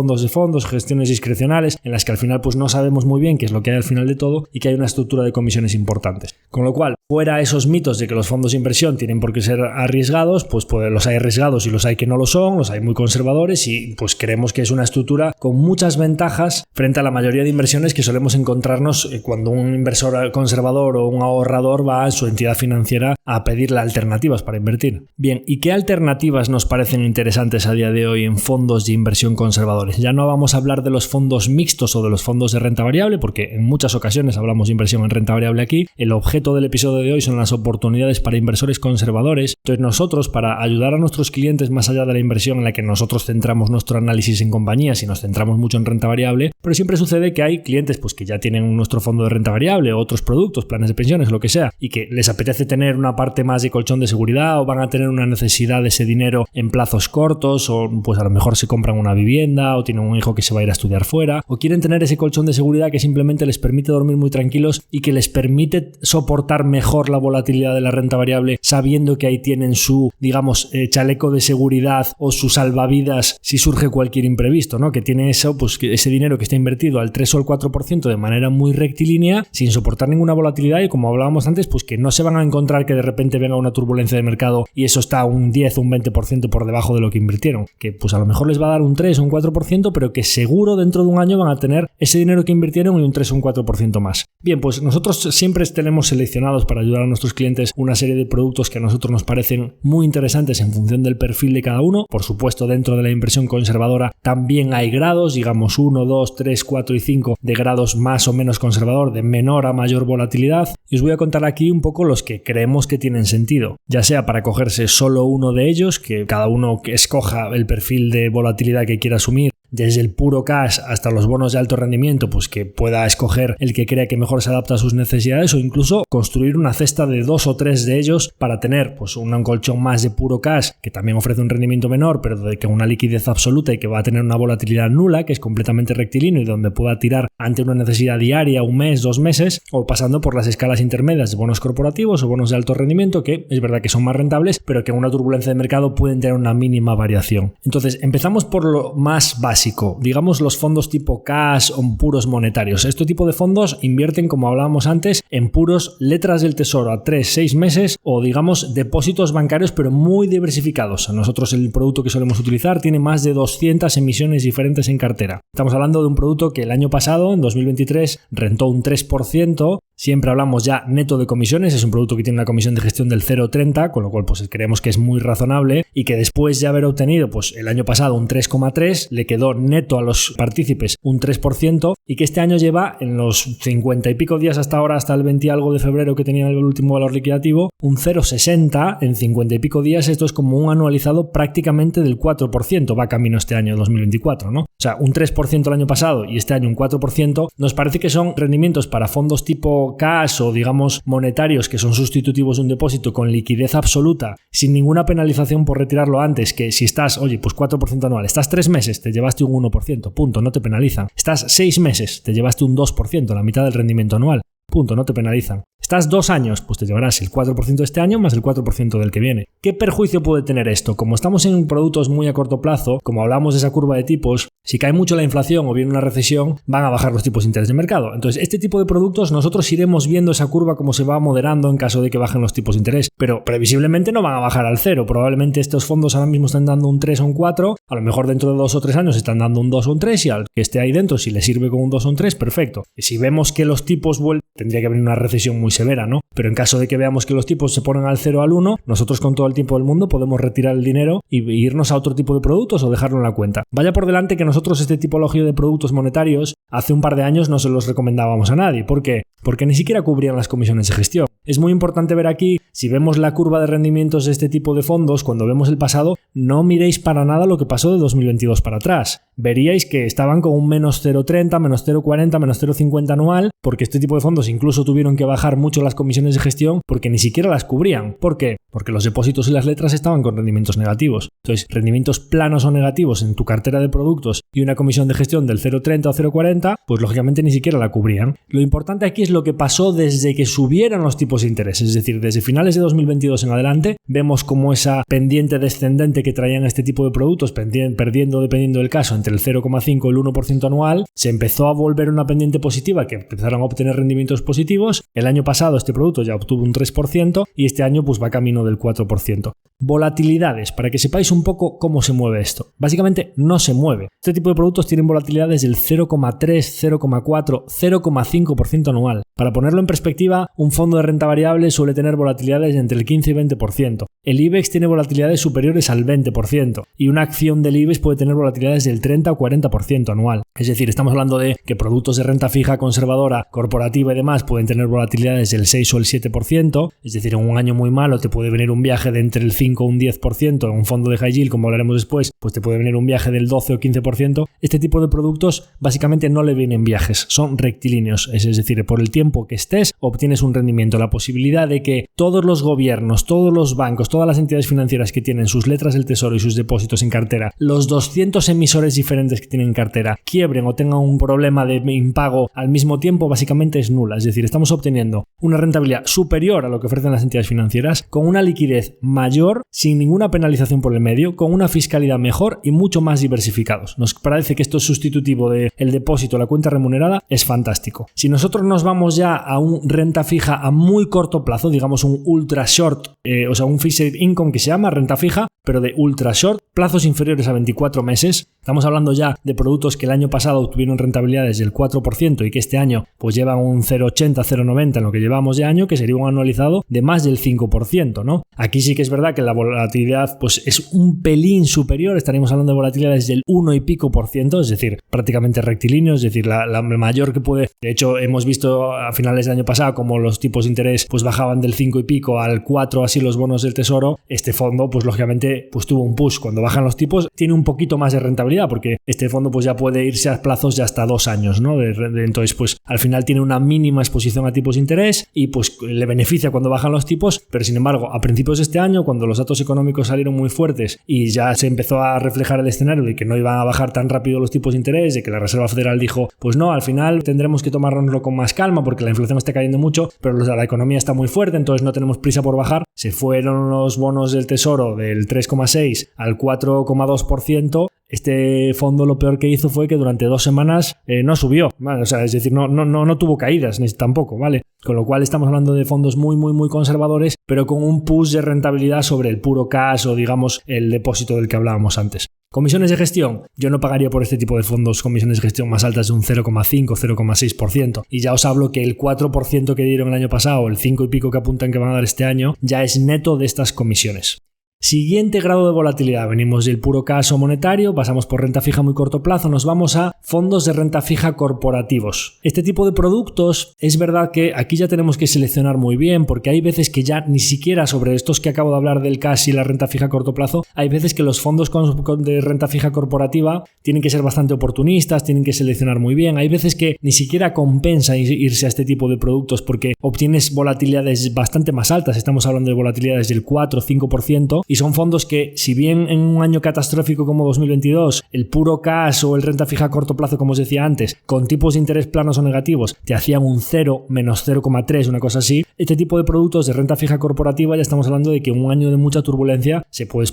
gestiones discrecionales, en las que al final pues no sabemos muy bien qué es lo que hay al final de todo y que hay una estructura de comisiones importantes. Con lo cual, fuera esos mitos de que los fondos de inversión tienen por qué ser arriesgados, pues los hay arriesgados y los hay que no lo son, los hay muy conservadores y pues creemos que es una estructura con muchas ventajas frente a la mayoría de inversiones que solemos encontrarnos cuando un inversor conservador o un ahorrador va a su entidad financiera a pedirle alternativas para invertir. Bien, ¿y qué alternativas nos parecen interesantes a día de hoy en fondos de inversión conservadores? Ya no vamos a hablar de los fondos mixtos o de los fondos de renta variable, porque en muchas ocasiones hablamos de inversión en renta variable aquí. El objeto del episodio de hoy son las oportunidades para inversores conservadores. Entonces nosotros, para ayudar a nuestros clientes más allá de la inversión en la que nosotros centramos nuestro análisis en compañías y nos centramos mucho en renta variable, pero siempre sucede que hay clientes pues que ya tienen nuestro fondo de renta variable o otros productos, planes de pensiones, lo que sea, y que les apetece tener una parte más de colchón de seguridad o van a tener una necesidad de ese dinero en plazos cortos o pues a lo mejor se compran una vivienda o tienen un hijo que se va a ir a estudiar fuera o quieren tener ese colchón de seguridad que simplemente les permite dormir muy tranquilos y que les permite soportar mejor la volatilidad de la renta variable sabiendo que ahí tienen su, digamos, chaleco de seguridad o su salvavidas si surge cualquier imprevisto, ¿no? Que tiene eso, pues que ese dinero que está invertido al 3 o al 4% de manera muy rectilínea sin soportar ninguna volatilidad y como hablábamos antes, pues que no se van a encontrar que de repente venga una turbulencia de mercado y eso está un 10 o un 20% por debajo de lo que invirtieron, que pues a lo mejor les va a dar un 3 o un 4%, pero que seguro dentro de un año van a tener ese dinero que invirtieron y un 3 o un 4% más. Bien, pues nosotros siempre tenemos seleccionados para ayudar a nuestros clientes una serie de productos que a nosotros nos parecen muy interesantes en función del perfil de cada uno. Por supuesto, dentro de la inversión conservadora también hay grados, digamos 1, 2, 3, 4 y 5 de grados más o menos conservador, de menor a mayor volatilidad. Y os voy a contar aquí un poco los que creemos que tienen sentido, ya sea para cogerse solo uno de ellos, que cada uno que escoja el perfil de volatilidad que quiera asumir, desde el puro cash hasta los bonos de alto rendimiento, pues que pueda escoger el que crea que mejor se adapta a sus necesidades o incluso construir una cesta de 2 o 3 de ellos para tener pues un colchón más de puro cash que también ofrece un rendimiento menor pero de que una liquidez absoluta y que va a tener una volatilidad nula, que es completamente rectilíneo y donde pueda tirar ante una necesidad diaria, un mes, 2 meses, o pasando por las escalas intermedias de bonos corporativos o bonos de alto rendimiento que es verdad que son más rentables pero que en una turbulencia de mercado pueden tener una mínima variación. Entonces empezamos por lo más básico, digamos los fondos tipo cash o puros monetarios. Este tipo de fondos invierten, como hablábamos antes, en puros letras del tesoro a 3-6 meses o digamos depósitos bancarios pero muy diversificados. Nosotros el producto que solemos utilizar tiene más de 200 emisiones diferentes en cartera. Estamos hablando de un producto que el año pasado, en 2023, rentó un 3%. Siempre hablamos ya neto de comisiones, es un producto que tiene una comisión de gestión del 0,30, con lo cual pues creemos que es muy razonable y que después de haber obtenido pues el año pasado un 3,3, le quedó neto a los partícipes un 3% y que este año lleva en los 50 y pico días hasta ahora, hasta el 20 y algo de febrero que tenía el último valor liquidativo, un 0,60 en 50 y pico días. Esto es como un anualizado prácticamente del 4%, va camino este año 2024, ¿no? O sea, un 3% el año pasado y este año un 4%, nos parece que son rendimientos para fondos tipo tipo cash o digamos monetarios que son sustitutivos de un depósito con liquidez absoluta, sin ninguna penalización por retirarlo antes, que si estás, oye, pues 4% anual, estás 3 meses, te llevaste un 1%, punto, no te penalizan. Estás 6 meses, te llevaste un 2%, la mitad del rendimiento anual. Punto, no te penalizan. Estás 2 años, pues te llevarás el 4% este año más el 4% del que viene. ¿Qué perjuicio puede tener esto? Como estamos en productos muy a corto plazo, como hablamos de esa curva de tipos, si cae mucho la inflación o viene una recesión, van a bajar los tipos de interés de mercado. Entonces, este tipo de productos nosotros iremos viendo esa curva como se va moderando en caso de que bajen los tipos de interés, pero previsiblemente no van a bajar al 0. Probablemente estos fondos ahora mismo están dando un 3 o un 4, a lo mejor dentro de 2 o 3 años están dando un 2 o un 3 y al que esté ahí dentro, si le sirve con un 2 o un 3, perfecto. Y si vemos que los tipos vuelven, tendría que haber una recesión muy severa, ¿no? Pero en caso de que veamos que los tipos se ponen al 0 o al 1, nosotros con todo el tiempo del mundo podemos retirar el dinero y irnos a otro tipo de productos o dejarlo en la cuenta. Vaya por delante que nosotros este tipología de productos monetarios hace un par de años no se los recomendábamos a nadie. ¿Por qué? Porque ni siquiera cubrían las comisiones de gestión. Es muy importante ver aquí, si vemos la curva de rendimientos de este tipo de fondos, cuando vemos el pasado, no miréis para nada lo que pasó de 2022 para atrás. Veríais que estaban con un menos 0,30, menos 0,40, menos 0,50 anual, porque este tipo de fondos incluso tuvieron que bajar mucho las comisiones de gestión porque ni siquiera las cubrían. ¿Por qué? Porque los depósitos y las letras estaban con rendimientos negativos. Entonces, rendimientos planos o negativos en tu cartera de productos y una comisión de gestión del 0,30 o 0,40, pues lógicamente ni siquiera la cubrían. Lo importante aquí es lo que pasó desde que subieron los tipos de interés, es decir, desde finales de 2022 en adelante, vemos como esa pendiente descendente que traían este tipo de productos, perdiendo dependiendo del caso entre el 0,5 y el 1% anual, se empezó a volver una pendiente positiva que empezaron a obtener rendimientos positivos. El año pasado este producto ya obtuvo un 3% y este año pues va camino del 4%. Volatilidades, para que sepáis un poco cómo se mueve esto. Básicamente no se mueve. Este tipo de productos tienen volatilidades del 0,3, 0,4, 0,5% anual. Para ponerlo en perspectiva, un fondo de renta variable suele tener volatilidades entre el 15 y 20%. El IBEX tiene volatilidades superiores al 20% y una acción del IBEX puede tener volatilidades del 30 o 40% anual. Es decir, estamos hablando de que productos de renta fija conservadora, corporativa y demás pueden tener volatilidades del 6 o el 7%. Es decir, en un año muy malo te puede venir un viaje de entre el 5 o un 10%. En un fondo de high yield, como hablaremos después, pues te puede venir un viaje del 12 o 15%. Este tipo de productos básicamente no le vienen viajes, son rectilíneos. Es decir, por el tiempo que estés obtienes un rendimiento. La posibilidad de que todos los gobiernos, todos los bancos, todas las entidades financieras que tienen sus letras del tesoro y sus depósitos en cartera, los 200 emisores diferentes que tienen en cartera, quiebren o tengan un problema de impago al mismo tiempo, básicamente es nula. Es decir, estamos obteniendo una rentabilidad superior a lo que ofrecen las entidades financieras, con una liquidez mayor, sin ninguna penalización por el medio, con una fiscalidad mejor y mucho más diversificados. Nos parece que esto es sustitutivo del depósito, la cuenta remunerada, es fantástico. Si nosotros nos vamos ya a un renta fija a muy corto plazo, digamos un ultra short, o sea un fixed income que se llama renta fija, pero de ultra short, plazos inferiores a 24 meses, estamos hablando ya de productos que el año pasado obtuvieron rentabilidades del 4% y que este año pues llevan un 0,80, 0,90 en lo que llevamos de año, que sería un anualizado de más del 5%, ¿no? Aquí sí que es verdad que la volatilidad pues es un pelín superior, estaríamos hablando de volatilidades del 1 y pico por ciento, es decir, prácticamente rectilíneo, es decir, la mayor que puede. De hecho, hemos visto a finales del año pasado como los tipos de interés pues bajaban del 5 y pico al 4, así los bonos del tesoro. Este fondo pues lógicamente pues tuvo un push. Cuando bajan los tipos tiene un poquito más de rentabilidad porque este fondo pues ya puede irse a plazos de hasta 2 años, ¿no? Entonces pues al final tiene una mínima exposición a tipos de interés y pues le beneficia cuando bajan los tipos, pero sin embargo a principios de este año, cuando los datos económicos salieron muy fuertes y ya se empezó a reflejar el escenario de que no iban a bajar tan rápido los tipos de interés, de que la Reserva Federal dijo pues no, al final tendremos que tomárnoslo con más calma porque la inflación está cayendo mucho, pero la economía está muy fuerte, entonces no tenemos prisa por bajar. Se fueron los bonos del tesoro del 3,6 al 4,2%. Este fondo lo peor que hizo fue que durante 2 semanas no subió, ¿vale? O sea, es decir, no tuvo caídas tampoco, ¿vale? Con lo cual estamos hablando de fondos muy conservadores, pero con un push de rentabilidad sobre el puro cash o digamos el depósito del que hablábamos antes. Comisiones de gestión. Yo no pagaría por este tipo de fondos comisiones de gestión más altas de un 0,5, 0,6%. Y ya os hablo que el 4% que dieron el año pasado, el 5 y pico que apuntan que van a dar este año, ya es neto de estas comisiones. Siguiente grado de volatilidad, venimos del puro caso monetario, pasamos por renta fija muy corto plazo, nos vamos a fondos de renta fija corporativos. Este tipo de productos es verdad que aquí ya tenemos que seleccionar muy bien, porque hay veces que ya ni siquiera sobre estos que acabo de hablar del cash y la renta fija a corto plazo, hay veces que los fondos de renta fija corporativa tienen que ser bastante oportunistas, tienen que seleccionar muy bien, hay veces que ni siquiera compensa irse a este tipo de productos porque obtienes volatilidades bastante más altas, estamos hablando de volatilidades del 4 o 5%, y son fondos que, si bien en un año catastrófico como 2022, el puro cash o el renta fija a corto plazo, como os decía antes, con tipos de interés planos o negativos, te hacían un 0, menos 0,3, una cosa así, este tipo de productos de renta fija corporativa ya estamos hablando de que en un año de mucha turbulencia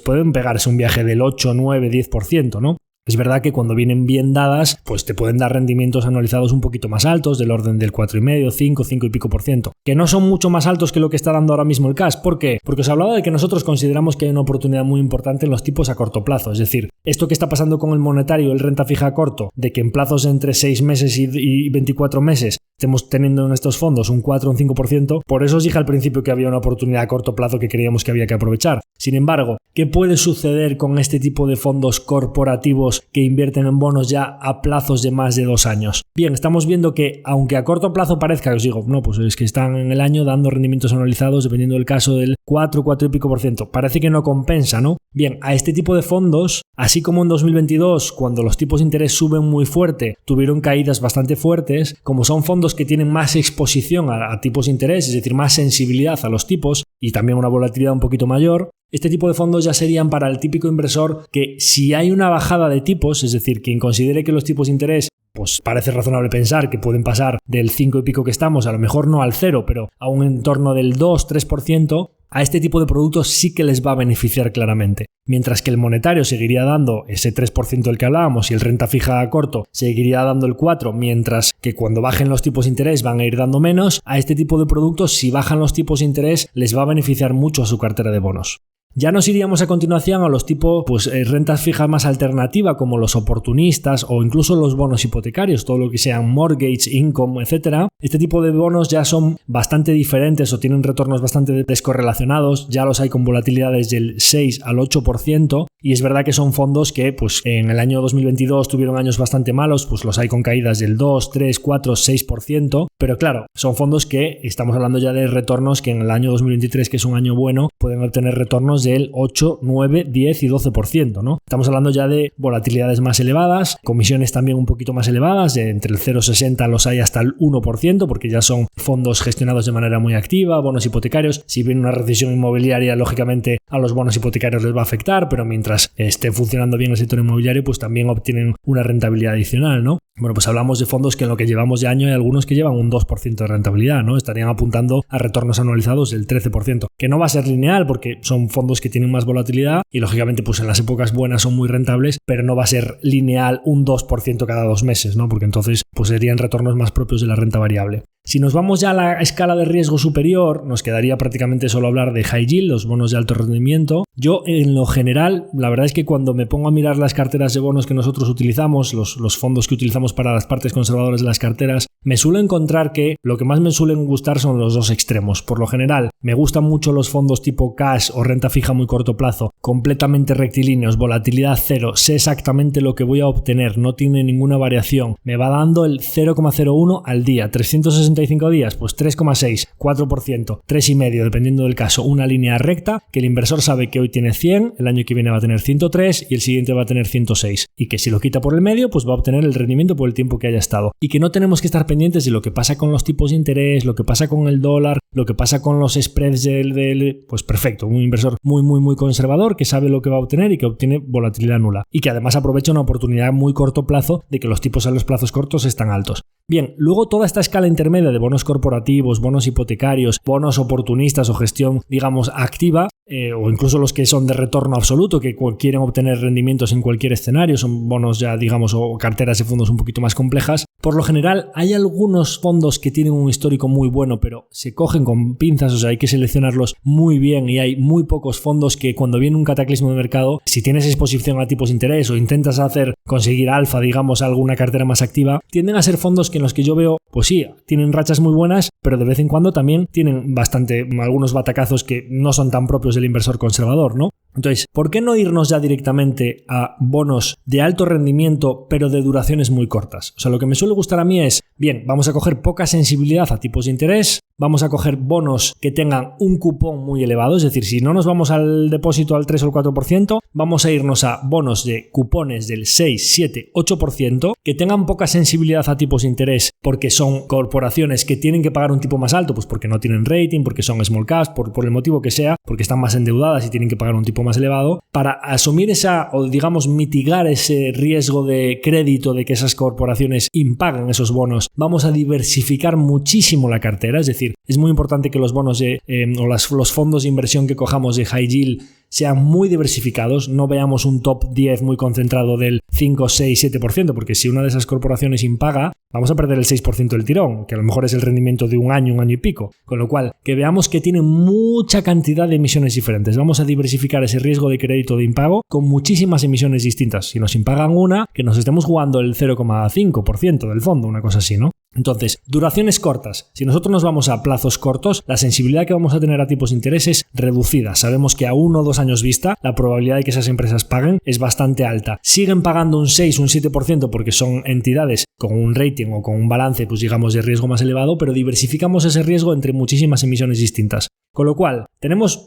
pueden pegarse un viaje del 8, 9, 10%, ¿no? Es verdad que cuando vienen bien dadas, pues te pueden dar rendimientos anualizados un poquito más altos, del orden del 4,5, 5 y pico por ciento, que no son mucho más altos que lo que está dando ahora mismo el cash. ¿Por qué? Porque os hablaba de que nosotros consideramos que hay una oportunidad muy importante en los tipos a corto plazo, es decir, esto que está pasando con el monetario, el renta fija a corto, de que en plazos entre 6 meses y 24 meses estemos teniendo en estos fondos un 4 o un 5%, por eso os dije al principio que había una oportunidad a corto plazo que creíamos que había que aprovechar. Sin embargo, ¿qué puede suceder con este tipo de fondos corporativos que invierten en bonos ya a plazos de más de 2 años? Bien, estamos viendo que, aunque a corto plazo parezca, os digo, no, pues es que están en el año dando rendimientos anualizados, dependiendo del caso, del 4 y pico por ciento. Parece que no compensa, ¿no? Bien, a este tipo de fondos, así como en 2022, cuando los tipos de interés suben muy fuerte, tuvieron caídas bastante fuertes, como son fondos que tienen más exposición a tipos de interés, es decir, más sensibilidad a los tipos y también una volatilidad un poquito mayor, este tipo de fondos ya serían para el típico inversor que, si hay una bajada de tipos, es decir, quien considere que los tipos de interés, pues parece razonable pensar que pueden pasar del 5 y pico que estamos, a lo mejor no al 0, pero a un entorno del 2-3%, a este tipo de productos sí que les va a beneficiar claramente. Mientras que el monetario seguiría dando ese 3% del que hablábamos y el renta fija a corto seguiría dando el 4%, mientras que cuando bajen los tipos de interés van a ir dando menos, a este tipo de productos, si bajan los tipos de interés, les va a beneficiar mucho a su cartera de bonos. Ya nos iríamos a continuación a los tipos rentas fijas más alternativa, como los oportunistas o incluso los bonos hipotecarios, todo lo que sean mortgage, income, etc. Este tipo de bonos ya son bastante diferentes o tienen retornos bastante descorrelacionados, ya los hay con volatilidades del 6 al 8%, y es verdad que son fondos que pues en el año 2022 tuvieron años bastante malos, pues los hay con caídas del 2, 3, 4, 6%, pero claro, son fondos que estamos hablando ya de retornos que en el año 2023, que es un año bueno, pueden obtener retornos del 8, 9, 10 y 12%, ¿no? Estamos hablando ya de volatilidades más elevadas, comisiones también un poquito más elevadas, entre el 0,60 los hay hasta el 1%, porque ya son fondos gestionados de manera muy activa, bonos hipotecarios. Si viene una recesión inmobiliaria, lógicamente a los bonos hipotecarios les va a afectar, pero mientras esté funcionando bien el sector inmobiliario, pues también obtienen una rentabilidad adicional, ¿no? Bueno, pues hablamos de fondos que en lo que llevamos de año hay algunos que llevan un 2% de rentabilidad, ¿no? Estarían apuntando a retornos anualizados del 13%, que no va a ser lineal porque son fondos que tienen más volatilidad y lógicamente pues en las épocas buenas son muy rentables, pero no va a ser lineal un 2% cada 2 meses, ¿no? Porque entonces pues serían retornos más propios de la renta variable. Si nos vamos ya a la escala de riesgo superior, nos quedaría prácticamente solo hablar de high yield, los bonos de alto rendimiento. Yo, en lo general, la verdad es que cuando me pongo a mirar las carteras de bonos que nosotros utilizamos, los fondos que utilizamos para las partes conservadoras de las carteras, me suelo encontrar que lo que más me suelen gustar son los dos extremos. Por lo general, me gustan mucho los fondos tipo cash o renta fija muy corto plazo, completamente rectilíneos, volatilidad cero, sé exactamente lo que voy a obtener, no tiene ninguna variación, me va dando el 0,01 al día, 365 días, pues 3,6, 4%, 3,5, dependiendo del caso, una línea recta que el inversor sabe que hoy tiene 100, el año que viene va a tener 103 y el siguiente va a tener 106, y que si lo quita por el medio, pues va a obtener el rendimiento por el tiempo que haya estado, y que no tenemos que estar pendientes de lo que pasa con los tipos de interés, lo que pasa con el dólar, lo que pasa con los spreads pues perfecto, un inversor muy conservador que sabe lo que va a obtener y que obtiene volatilidad nula, y que además aprovecha una oportunidad muy corto plazo de que los tipos a los plazos cortos están altos. Bien, luego toda esta escala intermedia de bonos corporativos, bonos hipotecarios, bonos oportunistas o gestión, digamos, activa, o incluso los que son de retorno absoluto, que quieren obtener rendimientos en cualquier escenario, son bonos ya, digamos, o carteras de fondos un poquito más complejas. Por lo general, hay algunos fondos que tienen un histórico muy bueno, pero se cogen con pinzas, o sea, hay que seleccionarlos muy bien, y hay muy pocos fondos que cuando viene un cataclismo de mercado, si tienes exposición a tipos de interés o intentas conseguir alfa, digamos, alguna cartera más activa, tienden a ser fondos que en los que yo veo, pues sí, tienen rachas muy buenas, pero de vez en cuando también tienen algunos batacazos que no son tan propios del inversor conservador, ¿no? Entonces, ¿por qué no irnos ya directamente a bonos de alto rendimiento pero de duraciones muy cortas? O sea, lo que me suele gustar a mí es, bien, vamos a coger poca sensibilidad a tipos de interés, vamos a coger bonos que tengan un cupón muy elevado, es decir, si no nos vamos al depósito al 3 o el 4%, vamos a irnos a bonos de cupones del 6, 7, 8%, que tengan poca sensibilidad a tipos de interés porque son corporaciones que tienen que pagar un tipo más alto, pues porque no tienen rating, porque son small caps, por el motivo que sea, porque están más endeudadas y tienen que pagar un tipo más elevado, para asumir o digamos mitigar ese riesgo de crédito de que esas corporaciones impaguen esos bonos. Vamos a diversificar muchísimo la cartera, es decir, es muy importante que los bonos los fondos de inversión que cojamos de high yield sean muy diversificados, no veamos un top 10 muy concentrado del 5, 6, 7%, porque si una de esas corporaciones impaga, vamos a perder el 6% del tirón, que a lo mejor es el rendimiento de un año y pico. Con lo cual, que veamos que tienen mucha cantidad de emisiones diferentes. Vamos a diversificar ese riesgo de crédito de impago con muchísimas emisiones distintas. Si nos impagan una, que nos estemos jugando el 0,5% del fondo, una cosa así, ¿no? Entonces, duraciones cortas. Si nosotros nos vamos a plazos cortos, la sensibilidad que vamos a tener a tipos de interés es reducida. Sabemos que a 1 o 2 años vista, la probabilidad de que esas empresas paguen es bastante alta. Siguen pagando un 6 o un 7% porque son entidades con un rating o con un balance, pues digamos, de riesgo más elevado, pero diversificamos ese riesgo entre muchísimas emisiones distintas. Con lo cual,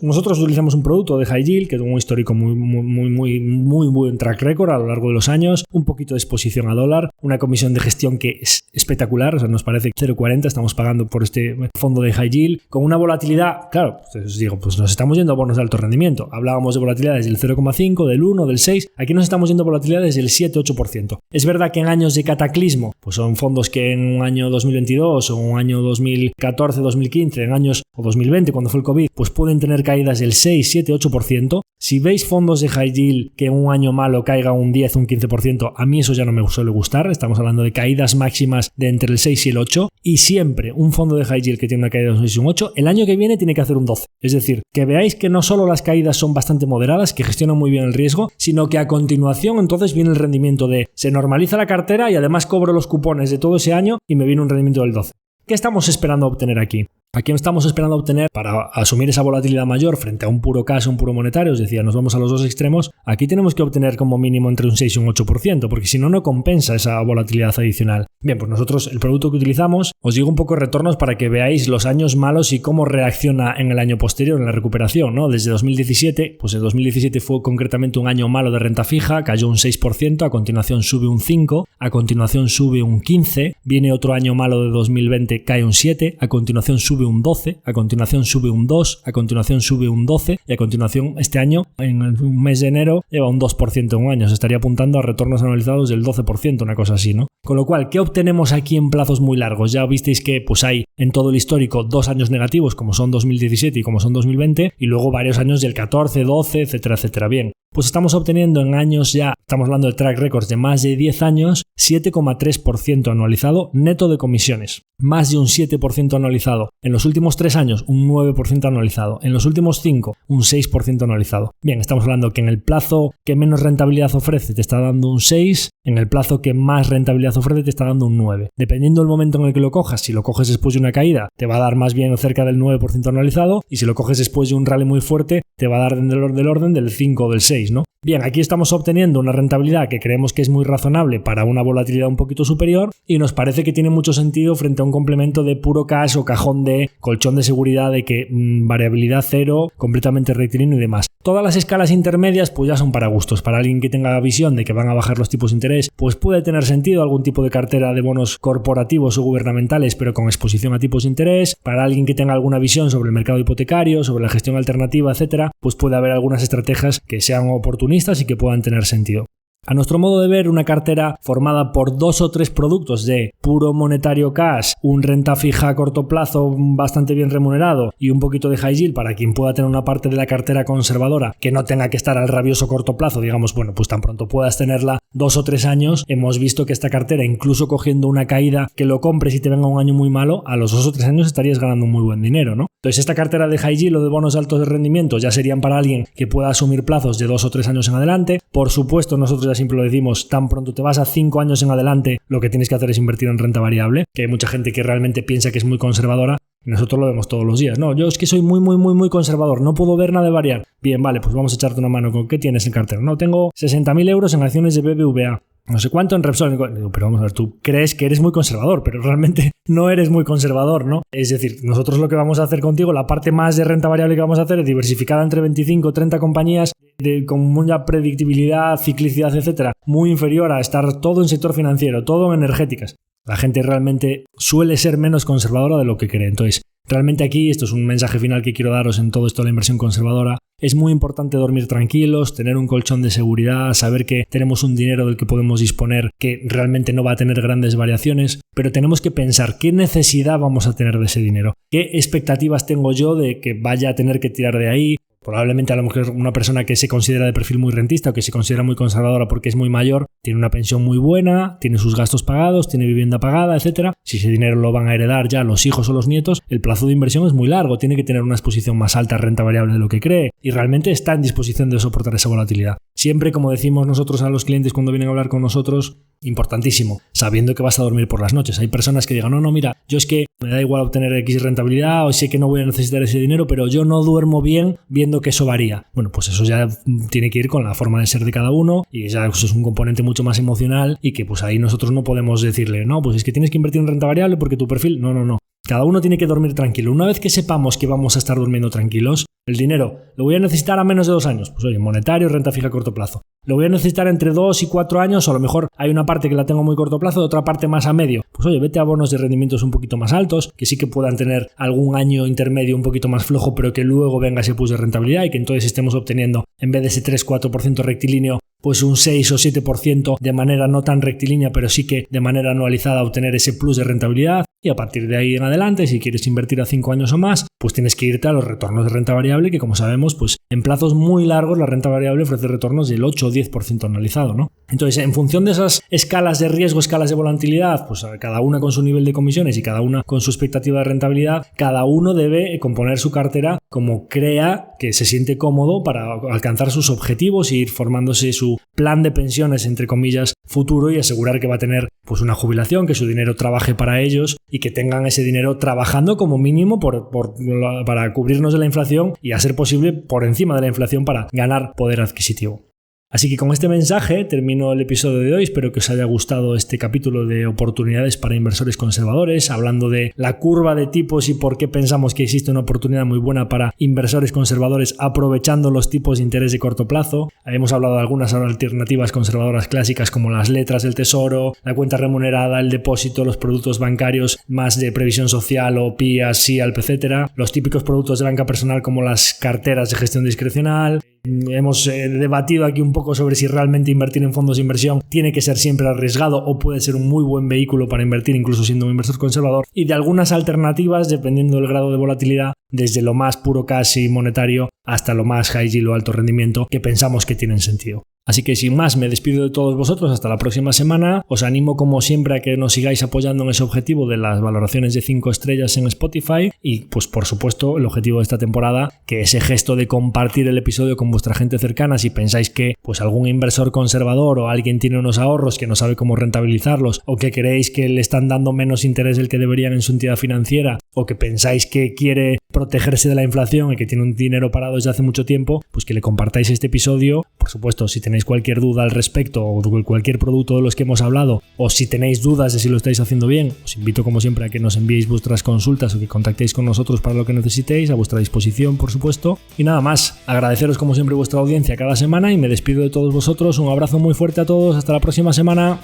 nosotros utilizamos un producto de high yield que tiene un histórico muy buen track record a lo largo de los años, un poquito de exposición a dólar, una comisión de gestión que es espectacular, o sea, nos parece 0,40 estamos pagando por este fondo de high yield, con una volatilidad, claro, os digo, pues nos estamos yendo a bonos de alto rendimiento. Hablábamos de volatilidades del 0,5, del 1, del 6, aquí nos estamos yendo a volatilidades del 7-8%. Es verdad que en años de cataclismo, pues son fondos que en un año 2022 o un año 2014, 2015, en años o 2020, cuando fue el COVID, pues pueden tener caídas del 6, 7, 8%. Si veis fondos de high yield que en un año malo caiga un 10, un 15%, a mí eso ya no me suele gustar. Estamos hablando de caídas máximas de entre el 6 y el 8. Y siempre un fondo de high yield que tiene una caída de un 6 y un 8, el año que viene tiene que hacer un 12. Es decir, que veáis que no solo las caídas son bastante moderadas, que gestionan muy bien el riesgo, sino que a continuación entonces viene el rendimiento de se normaliza la cartera y además cobro los cupones de todo ese año y me viene un rendimiento del 12. ¿Qué estamos esperando obtener aquí? Aquí estamos esperando obtener, para asumir esa volatilidad mayor frente a un puro cash, un puro monetario, es decir, nos vamos a los dos extremos, aquí tenemos que obtener como mínimo entre un 6 y un 8%, porque si no, no compensa esa volatilidad adicional. Bien, pues nosotros el producto que utilizamos, os digo un poco de retornos para que veáis los años malos y cómo reacciona en el año posterior, en la recuperación, ¿no? Desde 2017, pues el 2017 fue concretamente un año malo de renta fija, cayó un 6%, a continuación sube un 5%, a continuación sube un 15%, viene otro año malo de 2020, cae un 7%, a continuación sube un 12%, a continuación sube un 2%, a continuación sube un 12% y a continuación este año, en un mes de enero, lleva un 2% en un año. Se estaría apuntando a retornos anualizados del 12%, una cosa así, ¿no? Con lo cual, ¿qué obtenemos aquí en plazos muy largos? Ya visteis que pues hay en todo el histórico 2 años negativos, como son 2017 y como son 2020, y luego varios años del 14, 12, etcétera, etcétera. Bien, pues estamos obteniendo en años ya, estamos hablando de track records de más de 10 años, 7,3% anualizado neto de comisiones. Más de un 7% anualizado. En los últimos 3 años, un 9% anualizado. En los últimos 5, un 6% anualizado. Bien, estamos hablando que en el plazo que menos rentabilidad ofrece te está dando un 6, en el plazo que más rentabilidad ofrece te está dando un 9. Dependiendo del momento en el que lo cojas, si lo coges después de una caída, te va a dar más bien cerca del 9% anualizado, y si lo coges después de un rally muy fuerte, te va a dar del orden del 5 o del 6, ¿no? Bien, aquí estamos obteniendo una rentabilidad que creemos que es muy razonable para una volatilidad un poquito superior y nos parece que tiene mucho sentido frente a un complemento de puro cash o cajón de colchón de seguridad de que variabilidad cero, completamente rectilíneo y demás. Todas las escalas intermedias pues ya son para gustos. Para alguien que tenga visión de que van a bajar los tipos de interés, pues puede tener sentido algún tipo de cartera de bonos corporativos o gubernamentales pero con exposición a tipos de interés. Para alguien que tenga alguna visión sobre el mercado hipotecario, sobre la gestión alternativa, etcétera, pues puede haber algunas estrategias que sean oportunistas y que puedan tener sentido. A nuestro modo de ver, una cartera formada por 2 o 3 productos de puro monetario cash, un renta fija a corto plazo bastante bien remunerado y un poquito de high yield para quien pueda tener una parte de la cartera conservadora que no tenga que estar al rabioso corto plazo, digamos, bueno, pues tan pronto puedas tenerla 2 o 3 años, hemos visto que esta cartera, incluso cogiendo una caída que lo compres y te venga un año muy malo, a los 2 o 3 años estarías ganando muy buen dinero, ¿no? Entonces esta cartera de high yield o de bonos altos de rendimiento ya serían para alguien que pueda asumir plazos de 2 o 3 años en adelante. Por supuesto, nosotros ya siempre lo decimos, tan pronto te vas a 5 años en adelante, lo que tienes que hacer es invertir en renta variable, que hay mucha gente que realmente piensa que es muy conservadora Nosotros lo vemos todos los días. No, yo es que soy muy conservador, no puedo ver nada de variar. Bien, vale, pues vamos a echarte una mano. ¿Con qué tienes en cartera? No, tengo 60.000 euros en acciones de BBVA. No sé cuánto en Repsol. Digo, pero vamos a ver, tú crees que eres muy conservador, pero realmente no eres muy conservador, ¿no? Es decir, nosotros lo que vamos a hacer contigo, la parte más de renta variable que vamos a hacer es diversificada entre 25 o 30 compañías con mucha predictibilidad, ciclicidad, etcétera, muy inferior a estar todo en sector financiero, todo en energéticas. La gente realmente suele ser menos conservadora de lo que cree. Entonces, realmente aquí, esto es un mensaje final que quiero daros en todo esto de la inversión conservadora. Es muy importante dormir tranquilos, tener un colchón de seguridad, saber que tenemos un dinero del que podemos disponer que realmente no va a tener grandes variaciones, pero tenemos que pensar qué necesidad vamos a tener de ese dinero, qué expectativas tengo yo de que vaya a tener que tirar de ahí. Probablemente a lo mejor una persona que se considera de perfil muy rentista o que se considera muy conservadora porque es muy mayor, tiene una pensión muy buena, tiene sus gastos pagados, tiene vivienda pagada, etc. Si ese dinero lo van a heredar ya los hijos o los nietos, el plazo de inversión es muy largo, tiene que tener una exposición más alta a renta variable de lo que cree y realmente está en disposición de soportar esa volatilidad. Siempre, como decimos nosotros a los clientes cuando vienen a hablar con nosotros, importantísimo, sabiendo que vas a dormir por las noches. Hay personas que digan, no, mira, yo es que me da igual obtener X rentabilidad o sé que no voy a necesitar ese dinero, pero yo no duermo bien viendo que eso varía. Bueno, pues eso ya tiene que ir con la forma de ser de cada uno y ya eso es un componente mucho más emocional y que pues ahí nosotros no podemos decirle, no, pues es que tienes que invertir en renta variable porque tu perfil, no. Cada uno tiene que dormir tranquilo. Una vez que sepamos que vamos a estar durmiendo tranquilos, el dinero lo voy a necesitar a menos de 2 años. Pues oye, monetario, renta fija a corto plazo. Lo voy a necesitar entre 2 y 4 años, o a lo mejor hay una parte que la tengo a muy corto plazo y otra parte más a medio. Pues oye, vete a bonos de rendimientos un poquito más altos, que sí que puedan tener algún año intermedio un poquito más flojo, pero que luego venga ese push de rentabilidad y que entonces estemos obteniendo, en vez de ese 3-4% rectilíneo, pues un 6 o 7% de manera no tan rectilínea, pero sí que de manera anualizada obtener ese plus de rentabilidad. Y a partir de ahí en adelante, si quieres invertir a 5 años o más, pues tienes que irte a los retornos de renta variable, que como sabemos, pues en plazos muy largos la renta variable ofrece retornos del 8 o 10% anualizado, ¿no? Entonces, en función de esas escalas de riesgo, escalas de volatilidad, pues cada una con su nivel de comisiones y cada una con su expectativa de rentabilidad, cada uno debe componer su cartera como crea que se siente cómodo para alcanzar sus objetivos e ir formándose su plan de pensiones, entre comillas, futuro y asegurar que va a tener pues una jubilación, que su dinero trabaje para ellos y que tengan ese dinero trabajando como mínimo para cubrirnos de la inflación y a ser posible por encima de la inflación para ganar poder adquisitivo. Así que con este mensaje termino el episodio de hoy. Espero que os haya gustado este capítulo de oportunidades para inversores conservadores, hablando de la curva de tipos y por qué pensamos que existe una oportunidad muy buena para inversores conservadores aprovechando los tipos de interés de corto plazo. Hemos hablado de algunas alternativas conservadoras clásicas como las letras del tesoro, la cuenta remunerada, el depósito, los productos bancarios más de previsión social o PIA, SIALP, etc. Los típicos productos de banca personal como las carteras de gestión discrecional. Hemos debatido aquí un poco sobre si realmente invertir en fondos de inversión tiene que ser siempre arriesgado o puede ser un muy buen vehículo para invertir incluso siendo un inversor conservador, y de algunas alternativas dependiendo del grado de volatilidad, desde lo más puro casi monetario hasta lo más high yield o alto rendimiento, que pensamos que tienen sentido. Así que sin más, me despido de todos vosotros hasta la próxima semana. Os animo como siempre a que nos sigáis apoyando en ese objetivo de las valoraciones de 5 estrellas en Spotify y pues por supuesto el objetivo de esta temporada, que ese gesto de compartir el episodio con vuestra gente cercana si pensáis que pues algún inversor conservador o alguien tiene unos ahorros que no sabe cómo rentabilizarlos o que creéis que le están dando menos interés del que deberían en su entidad financiera o que pensáis que quiere protegerse de la inflación y que tiene un dinero parado desde hace mucho tiempo, pues que le compartáis este episodio. Por supuesto, si tenéis cualquier duda al respecto o de cualquier producto de los que hemos hablado o si tenéis dudas de si lo estáis haciendo bien, os invito como siempre a que nos enviéis vuestras consultas o que contactéis con nosotros para lo que necesitéis, a vuestra disposición por supuesto. Y nada más, agradeceros como siempre vuestra audiencia cada semana y me despido de todos vosotros. Un abrazo muy fuerte a todos, hasta la próxima semana.